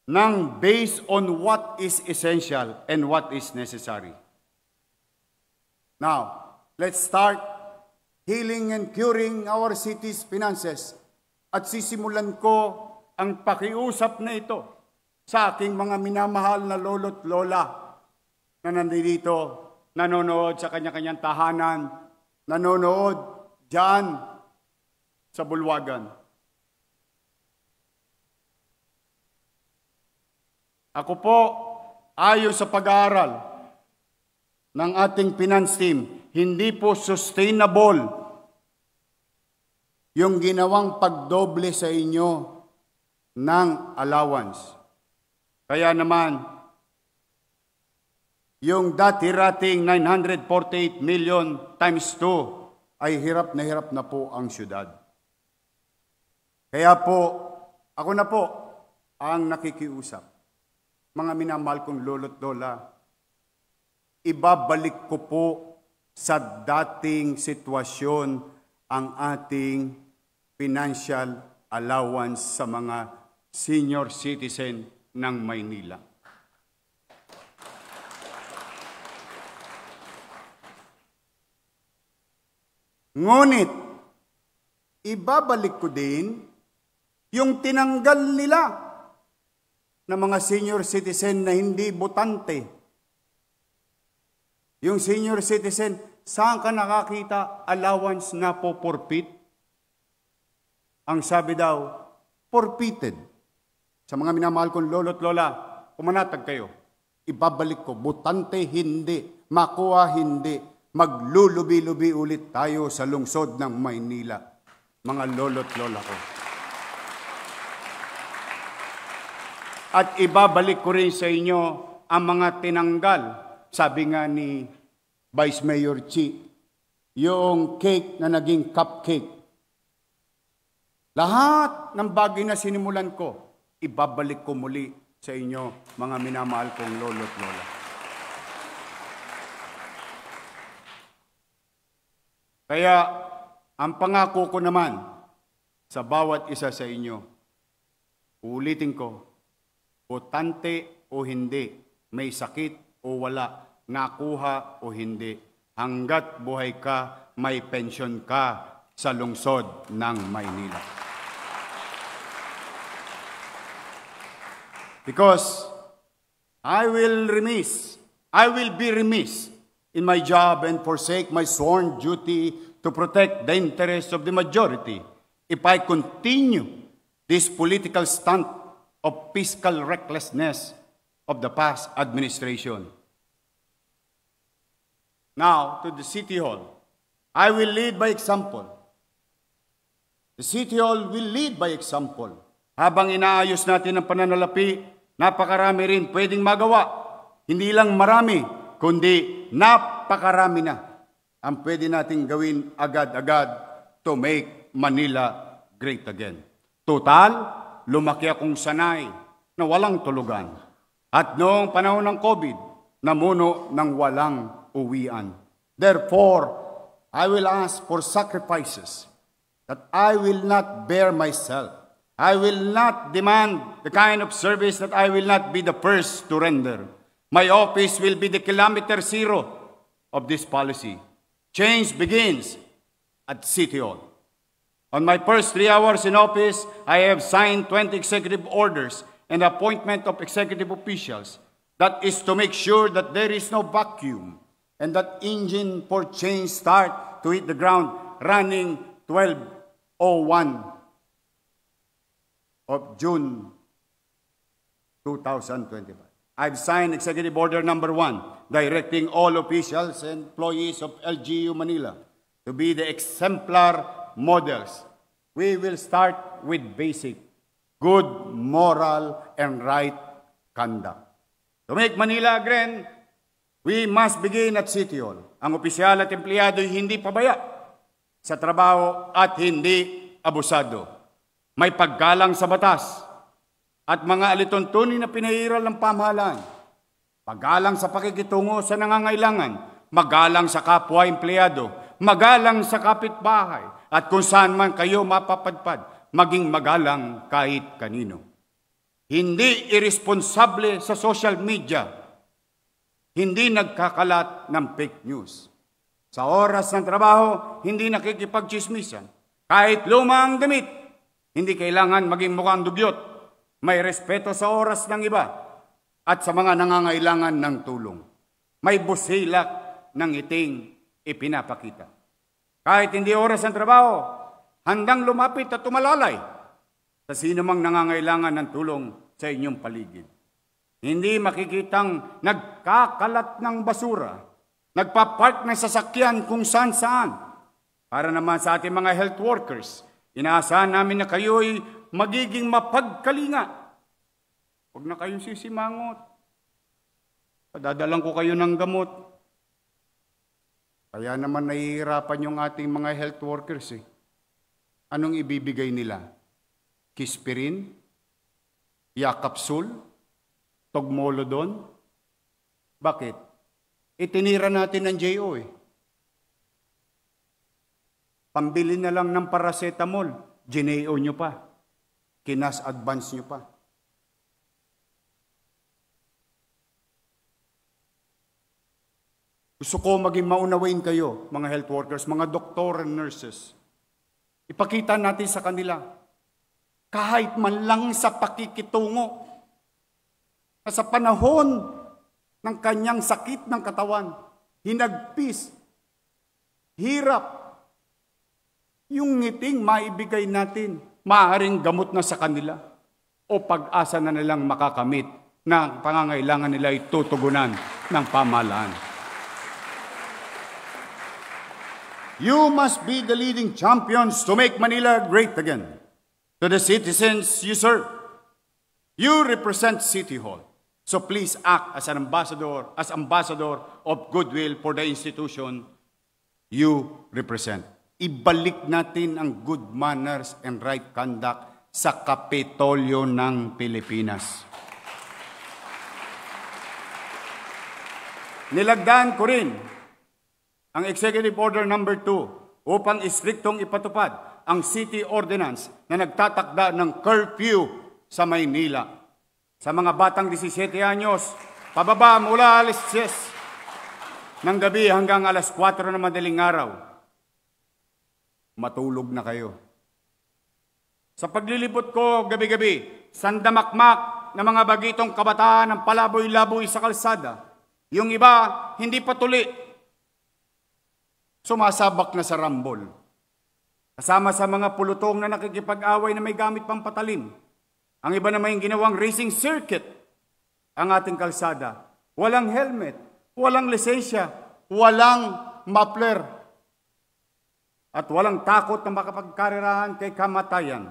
Speaker 1: ng based on what is essential and what is necessary. Now, let's start healing and curing our city's finances. At sisimulan ko ang pakiusap na ito sa aking mga minamahal na lolo't lola na nandito nanonood sa kanya-kanyang tahanan, nanonood dyan sa bulwagan. Ako po, ayon sa pag-aaral ng ating finance team, hindi po sustainable yung ginawang pagdoble sa inyo ng allowance. Kaya naman, yung dati-rating 948 million times 2 ay hirap na po ang syudad. Kaya po, ako na po ang nakikiusap. Mga minamahal kong lolo't lola, ibabalik ko po sa dating sitwasyon ang ating financial allowance sa mga senior citizen ng Maynila. Ngunit, ibabalik ko din yung tinanggal nila na mga senior citizen na hindi botante. Yung senior citizen, saan ka nakakita allowance na po forfeit? Ang sabi daw, forfeited. Sa mga minamahal kong lolo't lola, pumanatag kayo. Ibabalik ko, botante hindi, makuha hindi. Maglulubi-lubi ulit tayo sa lungsod ng Maynila. Mga lolo't lola ko. At ibabalik ko rin sa inyo ang mga tinanggal. Sabi nga ni Vice Mayor Chi, yung cake na naging cupcake. Lahat ng bagay na sinimulan ko, ibabalik ko muli sa inyo, mga minamahal kong lolo't lola. Kaya, ang pangako ko naman sa bawat isa sa inyo, ulitin ko, botante o hindi, may sakit o wala, nakuha o hindi, hanggat buhay ka, may pensyon ka sa lungsod ng Maynila. Because I will be remiss in my job and forsake my sworn duty to protect the interests of the majority if I continue this political stunt of fiscal recklessness of the past administration. Now, to the City Hall, I will lead by example. The City Hall will lead by example. Habang inaayos natin ang pananalapi, napakarami rin pwedeng magawa. Hindi lang marami, kundi napakarami na ang pwede nating gawin agad-agad to make Manila great again. Total, lumaki akong sanay na walang tulugan. At noong panahon ng COVID, namuno ng walang uwian. Therefore, I will ask for sacrifices that I will not bear myself. I will not demand the kind of service that I will not be the first to render. My office will be the kilometer zero of this policy. Change begins at City Hall. On my first 3 hours in office, I have signed 20 executive orders and appointment of executive officials. That is to make sure that there is no vacuum and that engine for change start to hit the ground running 12:01 of June 2025. I've signed Executive Order number 1, directing all officials and employees of LGU Manila to be the exemplar models. We will start with basic, good moral and right conduct. To make Manila again, we must begin at City Hall. Ang opisyal at empleyado ay hindi pabaya sa trabaho at hindi abusado. May paggalang sa batas at mga alituntunin na pinahiral ng pamahalaan. Paggalang sa pakikitungo sa nangangailangan, magalang sa kapwa empleyado, magalang sa kapitbahay, at kung saan man kayo mapapadpad, maging magalang kahit kanino. Hindi irresponsable sa social media, hindi nagkakalat ng fake news. Sa oras ng trabaho, hindi nakikipagchismisan. Kahit luma ang damit, hindi kailangan maging mukhang dugyot. May respeto sa oras ng iba at sa mga nangangailangan ng tulong. May busilak ng ngiting ipinapakita. Kahit hindi oras ang trabaho, handang lumapit at tumalalay sa sino mang nangangailangan ng tulong sa inyong paligid. Hindi makikitang nagkakalat ng basura, nagpapark ng sasakyan kung saan-saan. Para naman sa ating mga health workers, inaasahan namin na kayo'y magiging mapagkalinga. Huwag na kayong sisimangot. Padadalan ko kayo ng gamot. Kaya naman nahihirapan yung ating mga health workers eh. Anong ibibigay nila? Kispirin? Yakapsul? Togmolodon? Bakit? Itinira natin ng JO eh. Pambili na lang ng paracetamol, gineo nyo pa. Kinas advance nyo pa. Gusto ko maging maunawain kayo, mga health workers, mga doktor and nurses. Ipakita natin sa kanila, kahit man lang sa pakikitungo, na sa panahon ng kanyang sakit ng katawan, hinagpis, hirap, yung ngiting maibigay natin, maaaring gamot na sa kanila o pag-asa na nilang makakamit na pangangailangan nila ay tutugunan ng pamahalaan. You must be the leading champions to make Manila great again. To the citizens you serve, you represent City Hall. So please act as an ambassador of goodwill for the institution you represent. Ibalik natin ang good manners and right conduct sa Kapitolyo ng Pilipinas. Nilagdaan ko rin ang Executive Order No. 2 upang istriktong ipatupad ang City Ordinance na nagtatakda ng curfew sa Maynila. Sa mga batang 17 anyos, pababa mula alas 10 ng gabi hanggang alas 4 ng madaling araw. Matulog na kayo. Sa paglilibot ko gabi-gabi, sandamakmak na mga bagitong kabataan ng palaboy-laboy sa kalsada. Yung iba, hindi patuli. Sumasabak na sa rambol. Kasama sa mga pulutong na nakikipag-away na may gamit pang patalim. Ang iba naman yung ginawang racing circuit ang ating kalsada. Walang helmet, walang lisensya, walang muffler, at walang takot na makapagkarirahan kay kamatayan.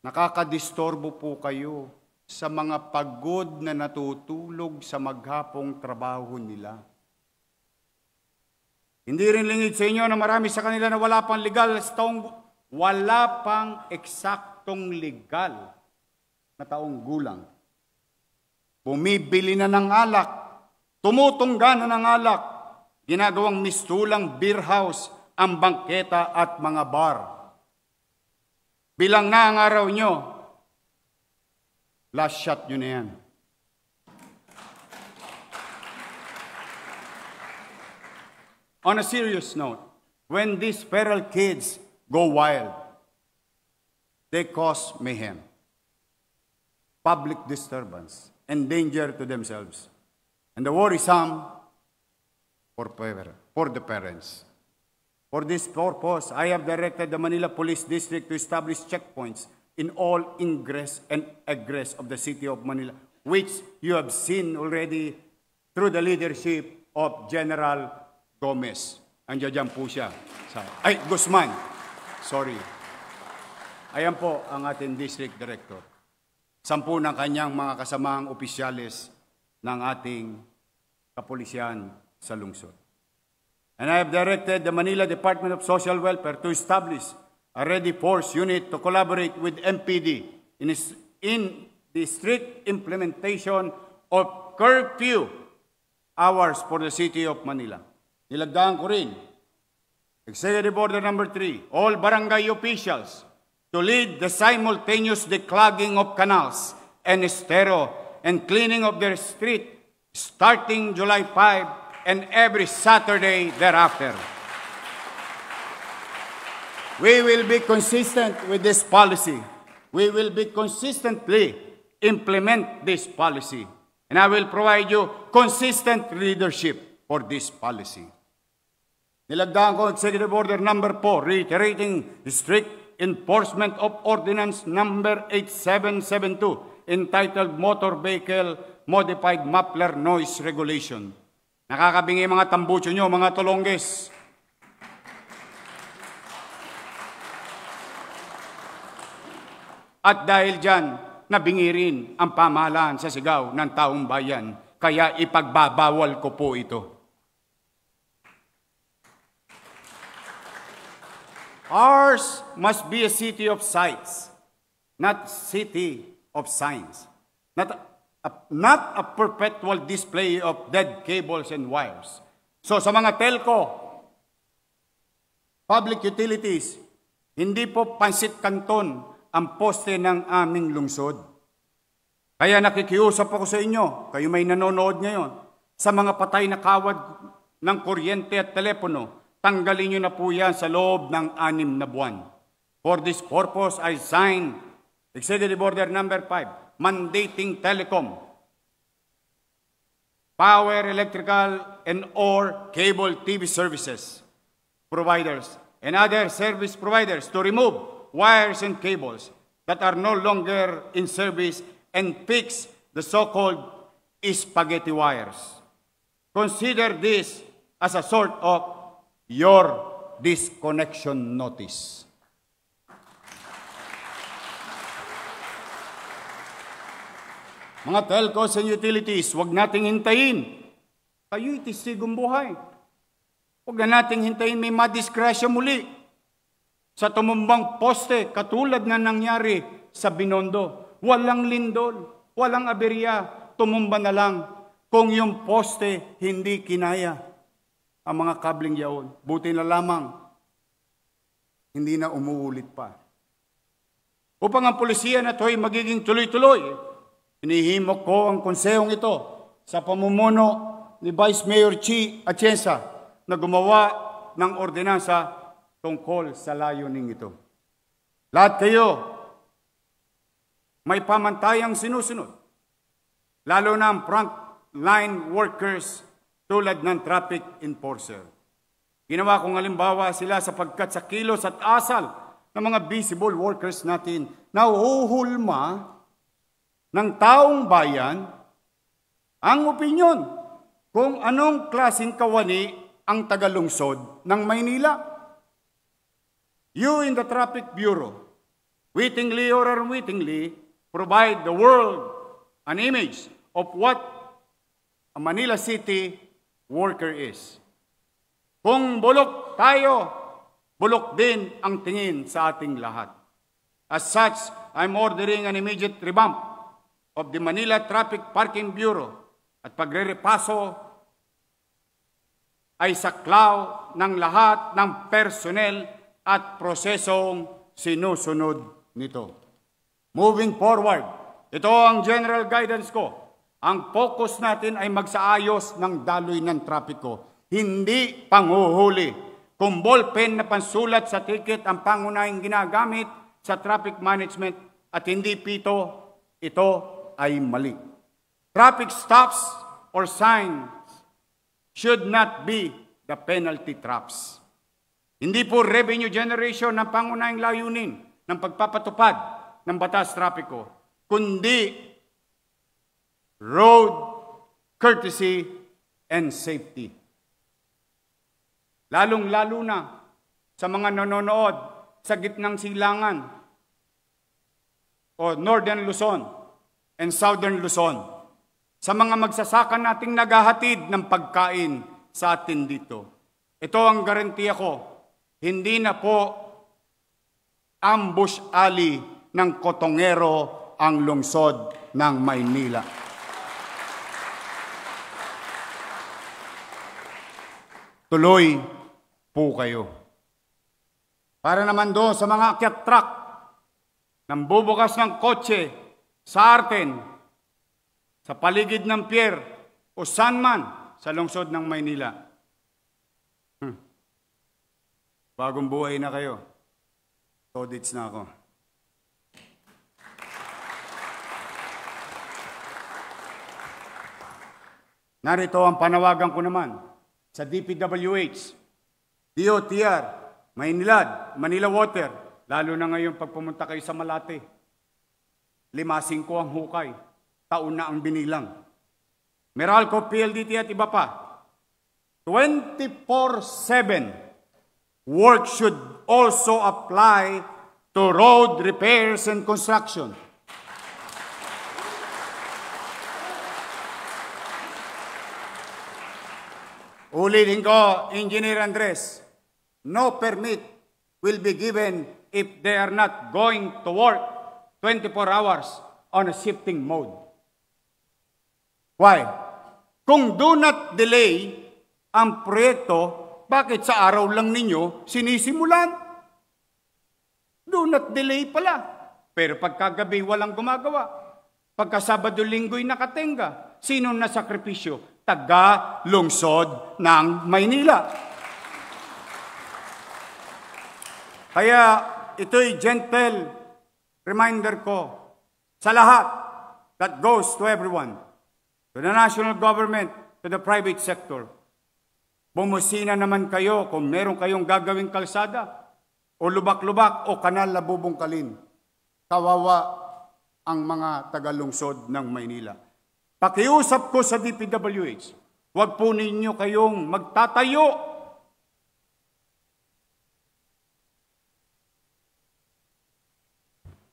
Speaker 1: Nakakadistorbo po kayo sa mga pagod na natutulog sa maghapong trabaho nila. Hindi rin lingid sa inyo na marami sa kanila na wala pang eksaktong legal na taong gulang. Bumibili na ng alak, tumutungga na ng alak, ginagawang mistulang beer house ang bangketa at mga bar. Bilang na ang araw nyo, last shot nyo na yan. On a serious note, when these feral kids go wild, they cause mayhem, public disturbance, and danger to themselves. And the worrisome for the parents. For this purpose, I have directed the Manila Police District to establish checkpoints in all ingress and egress of the city of Manila, which you have seen already through the leadership of General Gomez. Andiyan po siya. Guzman. Sorry. Ayan po ang ating district director. 10 ng kanyang mga kasamaang opisyales ng ating kapulisyan sa lungsod. And I have directed the Manila Department of Social Welfare to establish a ready force unit to collaborate with MPD in the strict implementation of curfew hours for the city of Manila. Nilagdaan ko rin, Executive Order No. 3, all barangay officials to lead the simultaneous declogging of canals and estero and cleaning of their street starting July 5 and every Saturday thereafter. We will be consistent with this policy. We will be consistently implement this policy. And I will provide you consistent leadership for this policy. Nilagdaan ko Executive Order number 4, reiterating strict enforcement of Ordinance number 8772, entitled Motor Vehicle Modified Muffler Noise Regulation. Nakakabingi mga tambucho nyo, mga tolongges. At dahil dyan, nabingi rin ang pamahalaan sa sigaw ng taong bayan, kaya ipagbabawal ko po ito. Ours must be a city of sights, not city of signs. Not a perpetual display of dead cables and wires. So sa mga telco, public utilities, hindi po pansit kanton ang poste ng aming lungsod. Kaya nakikiusap ako sa inyo, kayo may nanonood ngayon, sa mga patay na kawad ng kuryente at telepono, tanggalin nyo na po yan sa loob ng 6 na buwan. For this purpose, I signed Executive Order number 5, mandating telecom, power, electrical, and or cable TV services providers and other service providers to remove wires and cables that are no longer in service and fix the so-called spaghetti wires. Consider this as a sort of your disconnection notice. Mga telcos and utilities, huwag nating hintayin. Kayo'y testigong buhay. Huwag na nating hintayin may madisgrasya muli sa tumumbang poste katulad na nangyari sa Binondo. Walang lindol, walang aberya, tumumba na lang kung yung poste hindi kinaya ang mga kabling yaon. Buti na lamang, hindi na umuulit pa. Upang ang pulisiya na ito'y magiging tuloy-tuloy, inihimok ko ang konsehong ito sa pamumuno ni Vice Mayor Chi Atienza na gumawa ng ordinansa tungkol sa layuning ito. Lahat kayo may pamantayang sinusunod, lalo na ang frontline workers tulad ng traffic enforcer. Ginawa kong halimbawa sila sapagkat sa kilos at asal ng mga visible workers natin na uhuhulma ng taong bayan ang opinyon kung anong klaseng kawani ang tagalungsod ng Maynila. You in the Traffic Bureau, wittingly or unwittingly, provide the world an image of what a Manila City worker is. Kung bulok tayo, bulok din ang tingin sa ating lahat. As such, I'm ordering an immediate revamp of the Manila Traffic Parking Bureau at pagrerepaso ay saklaw ng lahat ng personnel at prosesong sinusunod nito. Moving forward, ito ang general guidance ko. Ang focus natin ay magsaayos ng daloy ng trapiko, hindi panghuhuli. Kung ballpen na pansulat sa ticket ang pangunahing ginagamit sa traffic management at hindi pito, ito ay mali. Traffic stops or signs should not be the penalty traps. Hindi po revenue generation ng pangunahing layunin ng pagpapatupad ng batas trapiko, kundi road courtesy and safety. Lalong-lalo na sa mga nanonood sa gitnang silangan o Northern Luzon and Southern Luzon, sa mga magsasaka nating naghahatid ng pagkain sa atin dito. Ito ang garantiya ko, hindi na po ambush alley ng kotongero ang lungsod ng Maynila. Tuloy po kayo. Para naman doon sa mga akyat truck nang bubukas ng kotse sa Arten, sa paligid ng pier o saan man sa lungsod ng Maynila. Bagong buhay na kayo. Todits na ako. Narito ang panawagan ko naman sa DPWH, DOTR, Maynilad, Manila Water, lalo na ngayon pag pumunta kayo sa Malate, 5-5 ang hukay, taon na ang binilang. Meralco, PLDT at iba pa, 24/7, work should also apply to road repairs and construction. Ulitin ko, Engineer Andres, no permit will be given if they are not going to work 24 hours on a shifting mode. Why? Kung do not delay ang proyekto, bakit sa araw lang ninyo sinisimulan? Do not delay pala. Pero pagkagabi walang gumagawa. Pagka Sabado-Linggo'y nakatenga, sino na sakripisyo? Taga-lungsod ng Maynila. Kaya ito'y gentle reminder ko sa lahat that goes to everyone, to the national government, to the private sector. Bumusina naman kayo kung meron kayong gagawing kalsada o lubak-lubak o kanal na bubungkalin. Kawawa ang mga taga-lungsod ng Maynila. Pakiusap ko sa DPWH, huwag po ninyo kayong magtatayo.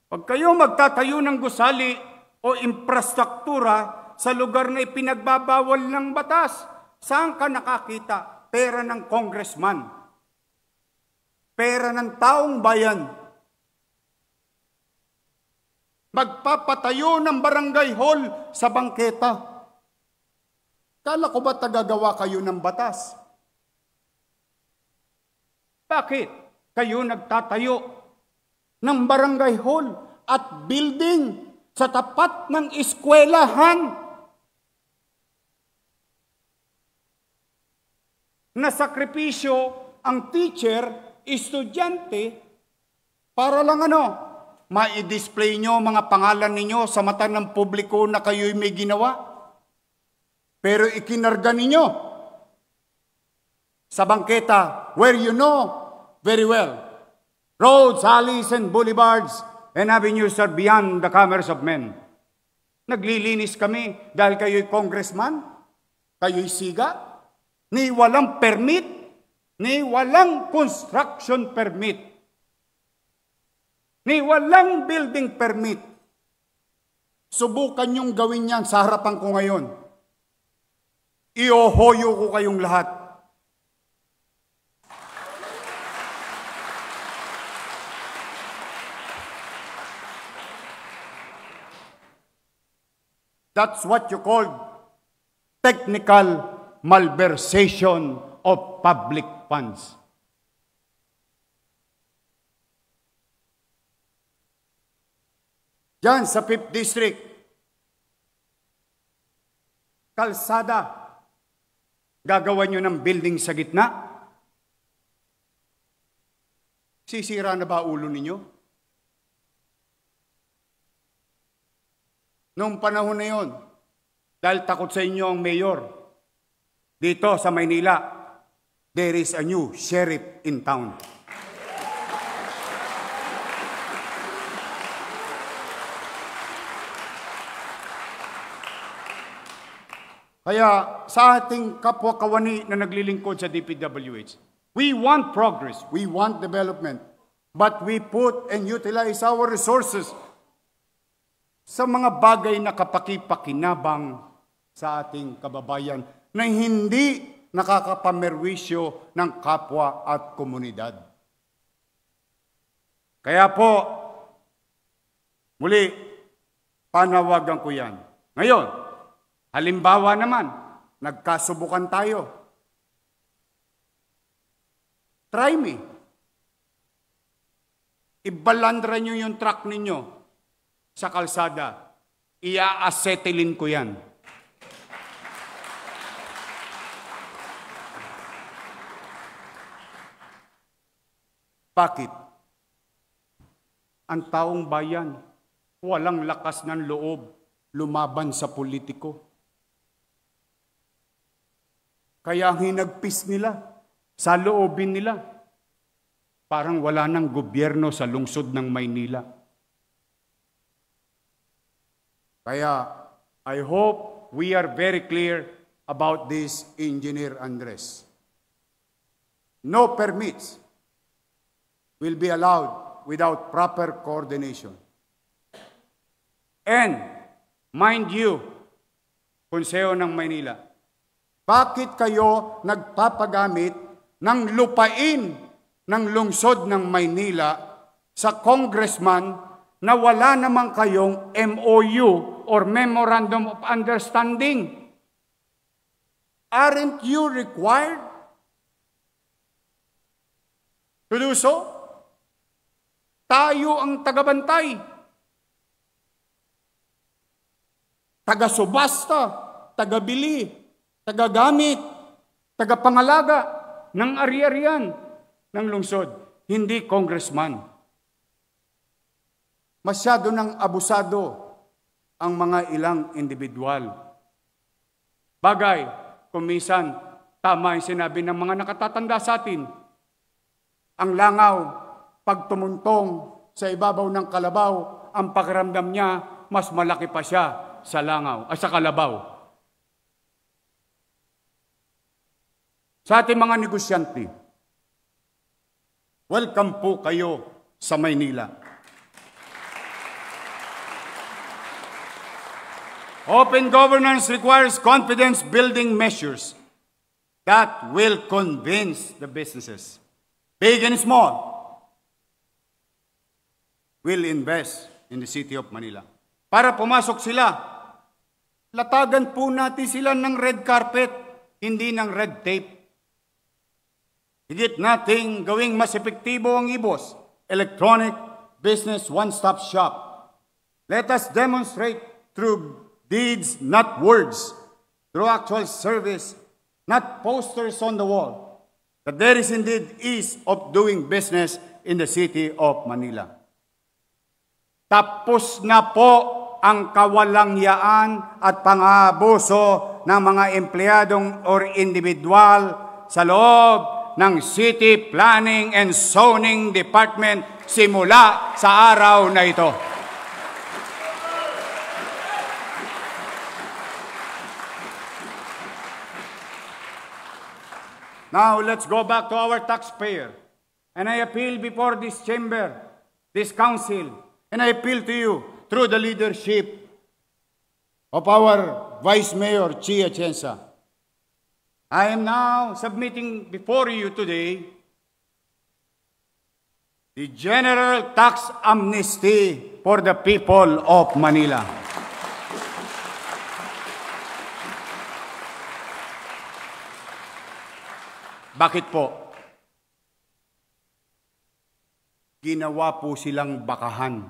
Speaker 1: Huwag kayong magtatayo ng gusali o infrastruktura sa lugar na ipinagbabawal ng batas. Saan ka nakakita? Pera ng congressman. Pera ng taong bayan. Magpapatayo ng barangay hall sa bangketa. Kala ko ba tagagawa kayo ng batas? Bakit kayo nagtatayo ng barangay hall at building sa tapat ng eskwelahan? Nasakripisyo ang teacher, estudyante, para lang ma-display nyo mga pangalan ninyo sa mata ng publiko na kayo'y may ginawa. Pero ikinarga ninyo sa bangketa where you know very well, roads, alleys, and boulevards and avenues are beyond the commerce of men. Naglilinis kami dahil kayo'y congressman, kayo'y siga, ni walang permit, ni walang construction permit, ni walang building permit. Subukan niyong gawin yan sa harapan ko ngayon. Iohoyo ko kayong lahat. That's what you call technical malversation of public funds. Diyan sa 5th District, kalsada, gagawa nyo ng building sa gitna? Sisira na ba ulo ninyo? Noong panahon na yon, dahil takot sa inyo ang mayor, dito sa Maynila, there is a new sheriff in town. Kaya sa ating kapwa-kawani na naglilingkod sa DPWH, we want progress, we want development, but we put and utilize our resources sa mga bagay na kapaki-pakinabang sa ating kababayan na hindi nakakapamerwisyo ng kapwa at komunidad. Kaya po, muli, panawagan ko yan. Ngayon, halimbawa naman, nagkasubukan tayo. Try me. Ibalandra nyo yung truck ninyo sa kalsada. Ia-acetylene ko yan. Bakit? Ang taong bayan, walang lakas ng loob lumaban sa politiko. Kaya ang hinagpis nila, sa loobin nila, parang wala nang gobyerno sa lungsod ng Maynila. Kaya I hope we are very clear about this, Engineer Andres. No permits will be allowed without proper coordination. And, mind you, Konseho ng Maynila, bakit kayo nagpapagamit ng lupain ng lungsod ng Maynila sa congressman na wala naman kayong MOU or Memorandum of Understanding? Aren't you required to do so? Tayo ang tagabantay, taga-subasta, taga-bili, taga-gamit, taga-pangalaga ng ari-arian ng lungsod, hindi congressman. Masyado nang abusado ang mga ilang individual. Bagay, kumisan, tama yung sinabi ng mga nakatatanda sa atin. Ang langaw, pag tumuntong sa ibabaw ng kalabaw, ang pakiramdam niya, mas malaki pa siya sa langaw, sa kalabaw. Sa ating mga negosyante, welcome po kayo sa Maynila. Open governance requires confidence-building measures that will convince the businesses, big and small, will invest in the city of Manila. Para pumasok sila, latagan po natin sila ng red carpet, hindi ng red tape. Higit nating gawing mas epektibo ang IBOS, Electronic Business One-Stop Shop. Let us demonstrate through deeds, not words, through actual service, not posters on the wall, that there is indeed ease of doing business in the city of Manila. Tapos na po ang kawalangyaan at pang-aabuso ng mga empleyadong or individual sa loob ng City Planning and Zoning Department simula sa araw na ito. Now, let's go back to our taxpayer. And I appeal before this chamber, this council, and I appeal to you through the leadership of our Vice Mayor, Chia Chensa. I am now submitting before you today the General Tax Amnesty for the people of Manila. Bakit po? Ginawa po silang bakahan.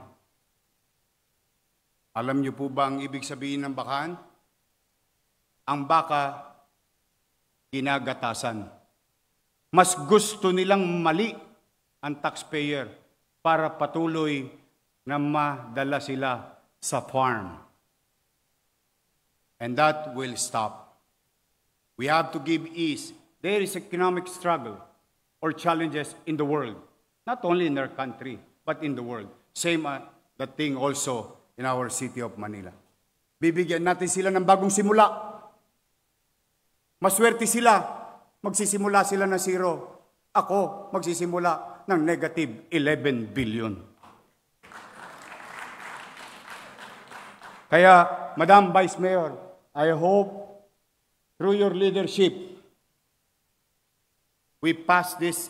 Speaker 1: Alam niyo po ba ang ibig sabihin ng bakahan? Ang baka, ginagatasan. Mas gusto nilang mali ang taxpayer para patuloy na madala sila sa farm. And that will stop. We have to give ease. There is economic struggle or challenges in the world, not only in our country, but in the world. Same the thing also in our city of Manila. Bibigyan natin sila ng bagong simula. Maswerte sila, magsisimula sila ng zero. Ako, magsisimula ng negative 11 billion. Kaya, Madam Vice Mayor, I hope through your leadership, we pass this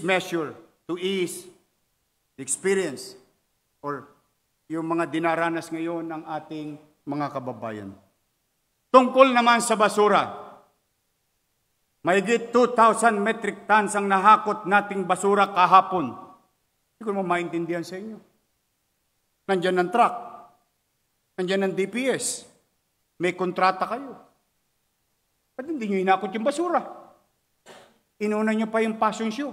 Speaker 1: measure to ease the experience or yung mga dinaranas ngayon ng ating mga kababayan. Tungkol naman sa basura, mahigit 2,000 metric tons ang nahakot nating basura kahapon. Hindi ko naman maintindihan sa inyo. Nandyan ang truck, nandyan ang DPS, may kontrata kayo. Ba't hindi nyo hinakot yung basura? Inuna nyo pa yung passion show.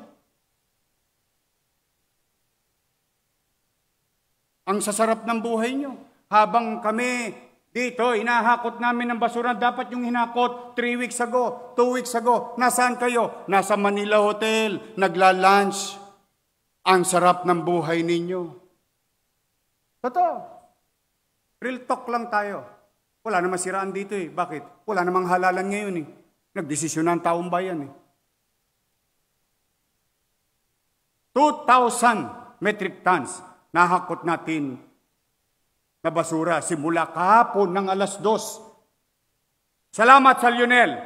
Speaker 1: Ang sasarap ng buhay nyo. Habang kami Dito, hinahakot namin ng basura. Dapat yung hinakot 3 weeks ago, 2 weeks ago. Nasaan kayo? Nasa Manila Hotel, nagla-lunch. Ang sarap ng buhay ninyo. Totoo. Real talk lang tayo. Wala namang siraan dito eh. Bakit? Wala namang halalan ngayon eh. Nagdesisyon ng taong bayan eh. 2,000 metric tons nahakot natin na basura simula kahapon ng 2:00. Salamat sa Lionel.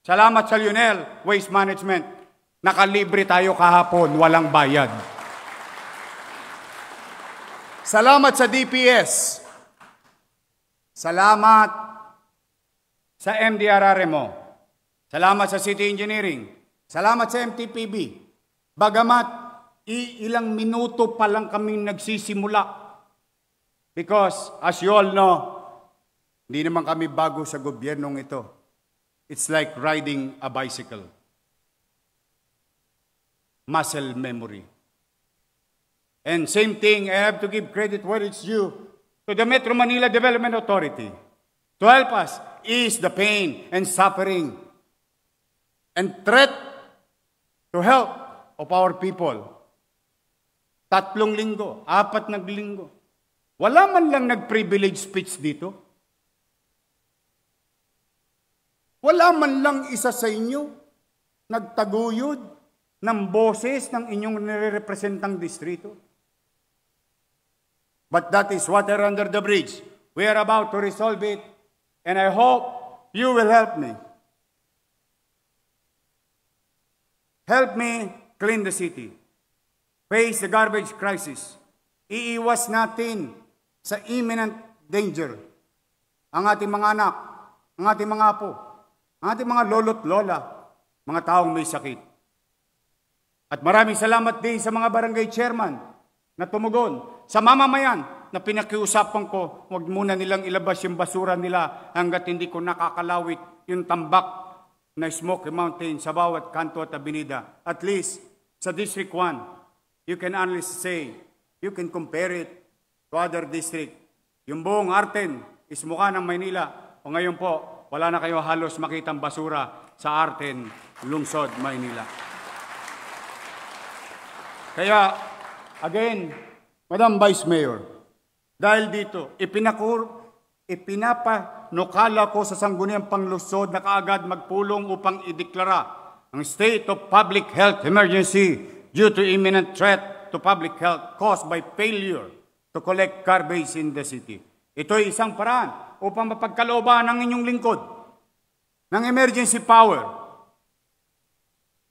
Speaker 1: Salamat sa Lionel Waste Management. Nakalibre tayo kahapon, walang bayad. Salamat sa DPS. Salamat sa MDRRMO. Salamat sa City Engineering. Salamat sa MTPB. Bagamat ilang minuto pa lang kami nagsisimula. Because, as you all know, hindi naman kami bago sa gobyernong ito. It's like riding a bicycle. Muscle memory. And same thing, I have to give credit where it's due to the Metro Manila Development Authority to help us ease the pain and suffering and threat to help of our people. 3 linggo, 4 na linggo. Wala man lang nag-privilege speech dito. Wala man lang isa sa inyo nagtaguyod ng boses ng inyong nirepresentang distrito. But that is water under the bridge. We are about to resolve it, and I hope you will help me. Help me clean the city. Face the garbage crisis. Iiwas natin sa imminent danger ang ating mga anak, ang ating mga apo, ang ating mga lolo't lola, mga taong may sakit. At maraming salamat din sa mga barangay chairman na tumugon, sa mamamayan na pinakiusapan ko, huwag muna nilang ilabas yung basura nila hanggat hindi ko nakakalawit yung tambak na Smoky Mountain sa bawat kanto at abinida. At least, sa District 1, you can honestly say, you can compare it to other district. Yung buong Arten is mukha ng Maynila. O ngayon po, wala na kayo halos makitang basura sa Arten, Lungsod, Maynila. Kaya, again, Madam Vice Mayor, dahil dito, ipinapanukala ko sa Sangguniang Panglusod na kaagad magpulong upang ideklara ang state of public health emergency due to imminent threat to public health caused by failure to collect garbage in the city. Ito ay isang paraan upang mapagkalooban ng inyong lingkod ng emergency power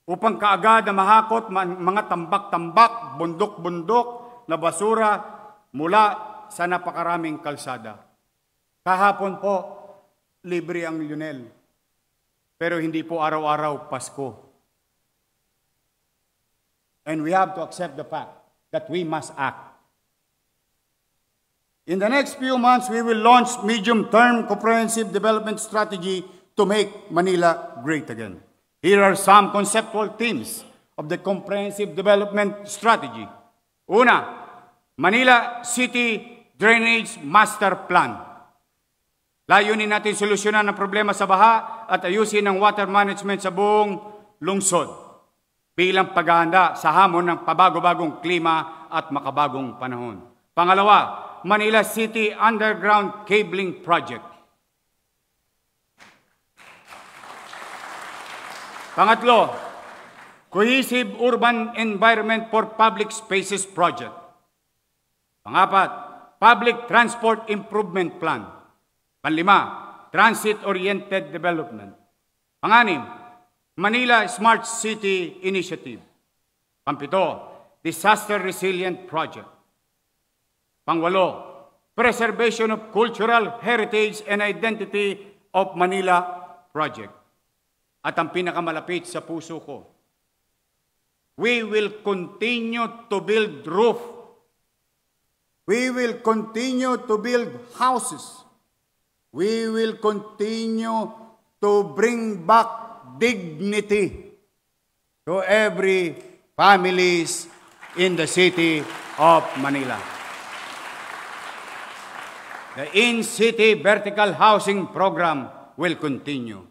Speaker 1: upang kaagad na mahakot mga tambak-tambak, bundok-bundok na basura mula sa napakaraming kalsada. Kahapon po, libre ang Lionel. Pero hindi po araw-araw Pasko. And we have to accept the fact that we must act. In the next few months, we will launch medium-term comprehensive development strategy to make Manila great again. Here are some conceptual themes of the comprehensive development strategy. Una, Manila City Drainage Master Plan. Layunin natin solusyonan ang problema sa baha at ayusin ang water management sa buong lungsod bilang paghahanda sa hamon ng pabago-bagong klima at makabagong panahon. Pangalawa, Manila City Underground Cabling Project. Pangatlo, Cohesive Urban Environment for Public Spaces Project. Pangapat, Public Transport Improvement Plan. Panlima, Transit-Oriented Development. Panganim, Manila Smart City Initiative. Pampito, Disaster Resilient Project. Pangwalo, Preservation of Cultural Heritage and Identity of Manila Project. At ang pinakamalapit sa puso ko, we will continue to build roof. We will continue to build houses. We will continue to bring back dignity to every families in the city of Manila. The in-city vertical housing program will continue.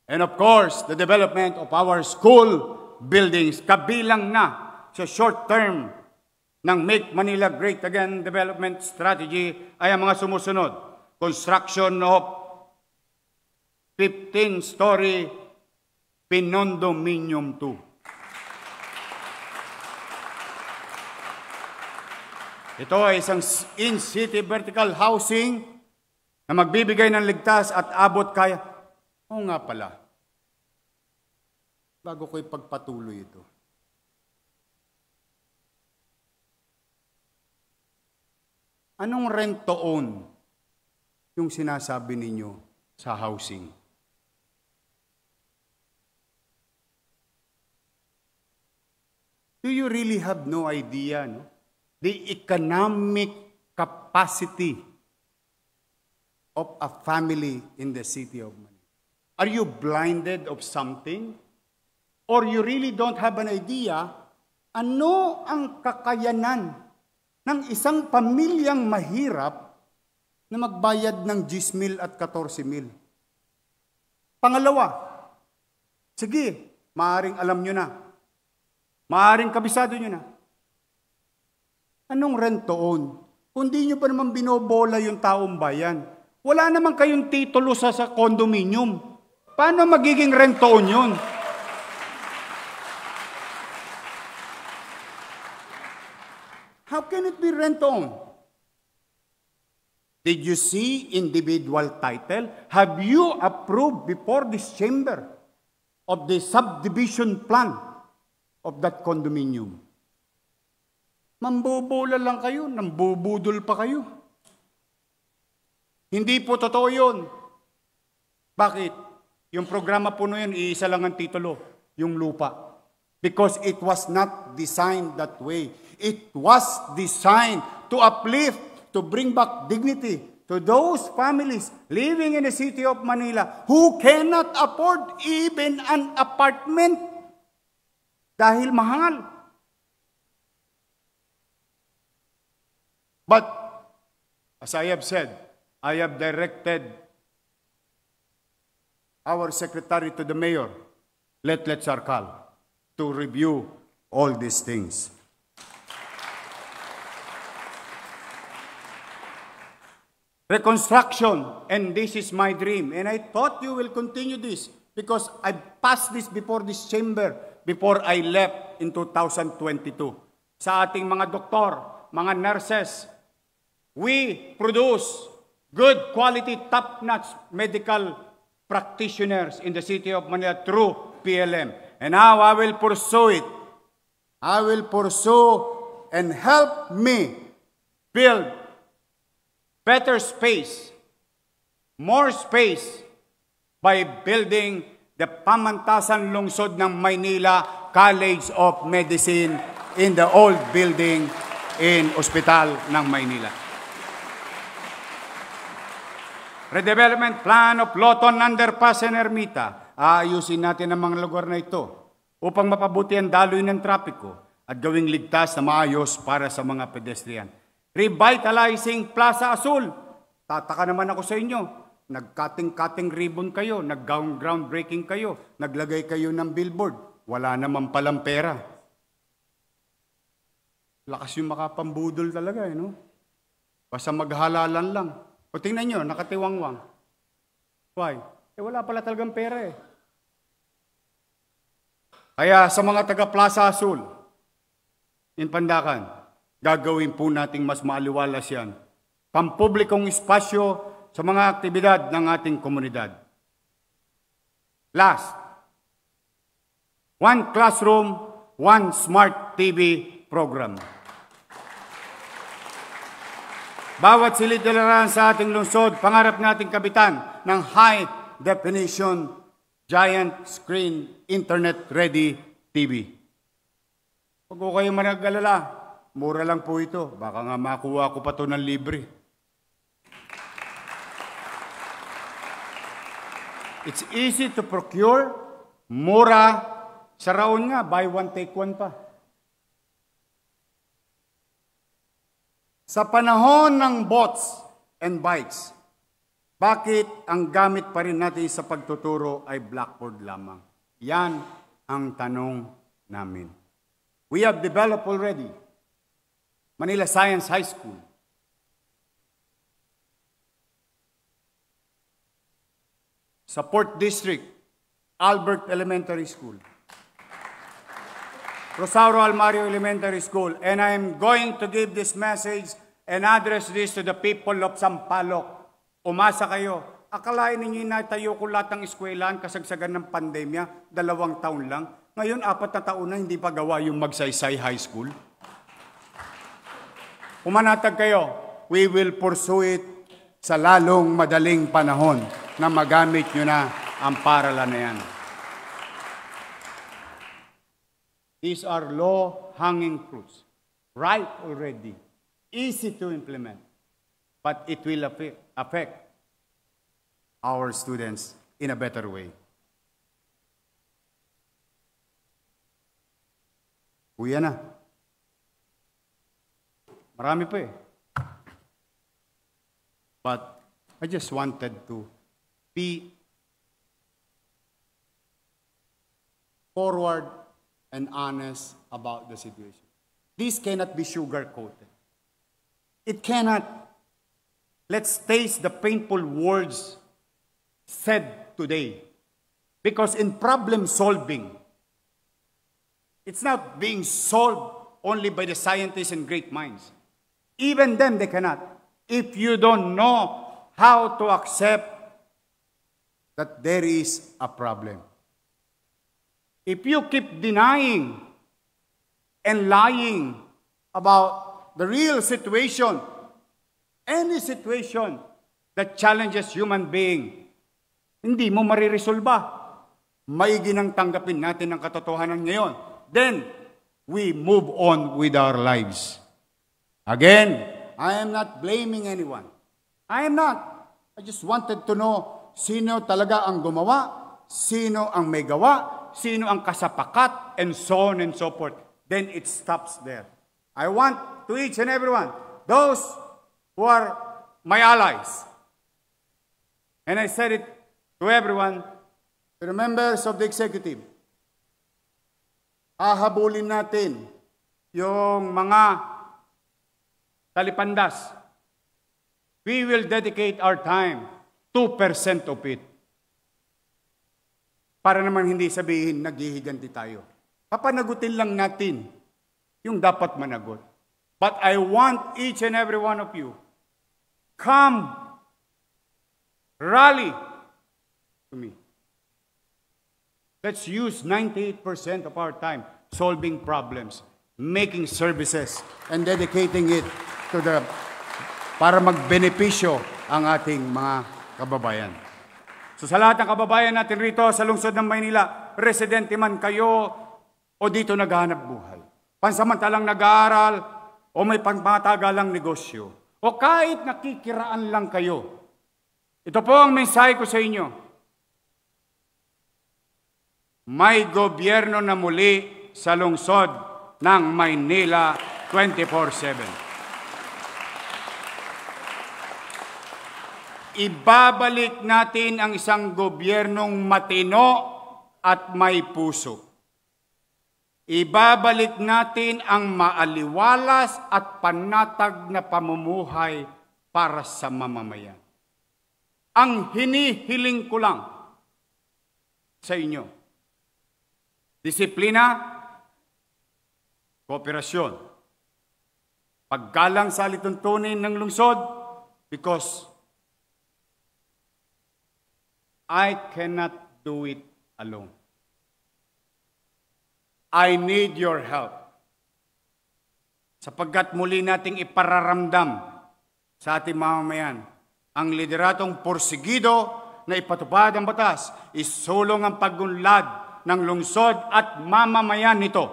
Speaker 1: And of course, the development of our school buildings, kabilang na sa short term ng Make Manila Great Again development strategy ay ang mga sumusunod. Construction of 15-story Pinondominium 2. Ito ay isang in-city vertical housing na magbibigay ng ligtas at abot kaya. Oo nga pala. Bago ko ipagpatuloy ito. Anong rent-to-own yung sinasabi ninyo sa housing? Do you really have no idea, no? The economic capacity of a family in the city of Manila? Are you blinded of something? Or you really don't have an idea ano ang kakayanan ng isang pamilyang mahirap na magbayad ng 10,000 at 14,000? Pangalawa, sige, maaaring alam nyo na. Maaaring kabisado nyo na. Anong rent-to-own? Kung di nyo pa naman binobola yung taong bayan, wala naman kayong titulo sa condominium. Paano magiging rent-to-own yun? How can it be rent-to-own? Did you see individual title? Have you approved before this chamber of the subdivision plan of that condominium? Mambobola lang kayo, nambubudol pa kayo. Hindi po totoo yun. Bakit? Yung programa po na yun, iisa lang ang titulo, yung lupa. Because it was not designed that way. It was designed to uplift, to bring back dignity to those families living in the city of Manila who cannot afford even an apartment dahil mahal. But, as I have said, I have directed our secretary to the mayor, Letlet Sarkal, to review all these things. Reconstruction, and this is my dream, and I thought you will continue this because I passed this before this chamber before I left in 2022. Sa ating mga doktor, mga nurses, we produce good quality, top-notch medical practitioners in the city of Manila through PLM. And now I will pursue it. I will pursue and help me build better space, more space by building the Pamantasan Lungsod ng Maynila College of Medicine in the old building in Ospital ng Maynila. Redevelopment plan of Loton Underpass and Ermita. Aayusin natin ang mga lugar na ito upang mapabuti ang daloy ng trapiko at gawing ligtas na maayos para sa mga pedestrian. Revitalizing Plaza Azul. Tataka naman ako sa inyo. Nag-cutting ribbon kayo, nag-groundbreaking kayo, naglagay kayo ng billboard. Wala naman palang pera. Lakas yung makapambudol talaga, no? Basta maghalalan lang. O tingnan nyo, nakatiwangwang. Why? Wala pala talagang pera eh. Kaya sa mga taga Plaza Azul, in Pandacan, gagawin po nating mas maaliwalas yan. Pampublikong espasyo sa mga aktibidad ng ating komunidad. Last, 1 classroom, 1 smart TV program. Bawat silid-ilaran sa ating lungsod, pangarap nating kabitan ng high-definition, giant screen, internet-ready TV. Huwag ko kayo manag-alala, mura lang po ito. Baka nga makuha ko pa ito ng libre. It's easy to procure, mura, sa Raon nga, buy one, take one pa. Sa panahon ng bots and bikes, bakit ang gamit pa rin natin sa pagtuturo ay blackboard lamang? Yan ang tanong namin. We have developed already Manila Science High School. Support District, Albert Elementary School. Rosario Almario Elementary School. And I'm going to give this message and address this to the people of Sampaloc. Umasa kayo. Akalain ninyo na tayo ko lahat ng eskwelahan kasagsagan ng pandemya, 2 taon lang. Ngayon, 4 na taon na hindi pa gawa yung Magsaysay High School. Umanatag kayo, we will pursue it sa lalong madaling panahon na magamit nyo na ang paralan na yan. These are low-hanging fruits. Ripe already. Easy to implement. But it will affect our students in a better way. Uya na. Marami pa eh. But I just wanted to be forward and honest about the situation. This cannot be sugar-coated. It cannot. Let's taste the painful words said today. Because in problem solving, it's not being solved only by the scientists and great minds. Even them, they cannot. If you don't know how to accept that there is a problem. If you keep denying and lying about the real situation, any situation that challenges human being, hindi mo mariresolba. Maigi nang tanggapin natin ang katotohanan ngayon. Then, we move on with our lives. Again, I am not blaming anyone. I am not. I just wanted to know sino talaga ang gumawa, sino ang may gawa, sino ang kasapakat, and so on and so forth. Then it stops there. I want to each and everyone, those who are my allies, and I said it to everyone, to the members of the executive, hahabulin natin yung mga talipandas. We will dedicate our time, 2% of it. Para naman hindi sabihin, naghihiganti tayo. Papanagutin lang natin yung dapat managot. But I want each and every one of you, come, rally to me. Let's use 98% of our time solving problems, making services, and dedicating it to para magbenepisyo ang ating mga kababayan. So sa lahat ng kababayan natin rito sa lungsod ng Maynila, residente man kayo o dito naghahanap buhay, pansamantalang nag-aaral o may pangmatagalang negosyo, o kahit nakikiraan lang kayo, ito po ang mensahe ko sa inyo. May gobyerno na muli sa lungsod ng Maynila 24/7. Ibabalik natin ang isang gobyernong matino at may puso. Ibabalik natin ang maaliwalas at panatag na pamumuhay para sa mamamayan. Ang hinihiling ko lang sa inyo, disiplina, kooperasyon, paggalang sa alituntunin ng lungsod, because I cannot do it alone. I need your help. Sapagkat muli nating ipararamdam sa ating mamamayan ang lideratong porsigido na ipatupad ang batas, isulong ang pagunlad ng lungsod at mamamayan nito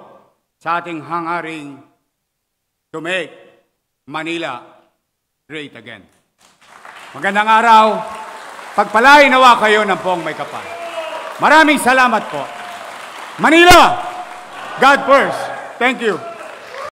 Speaker 1: sa ating hangaring to make Manila great again. Magandang araw. Pagpalain nawa kayo ng buong may kapal. Maraming salamat po. Manila, God first. Thank you.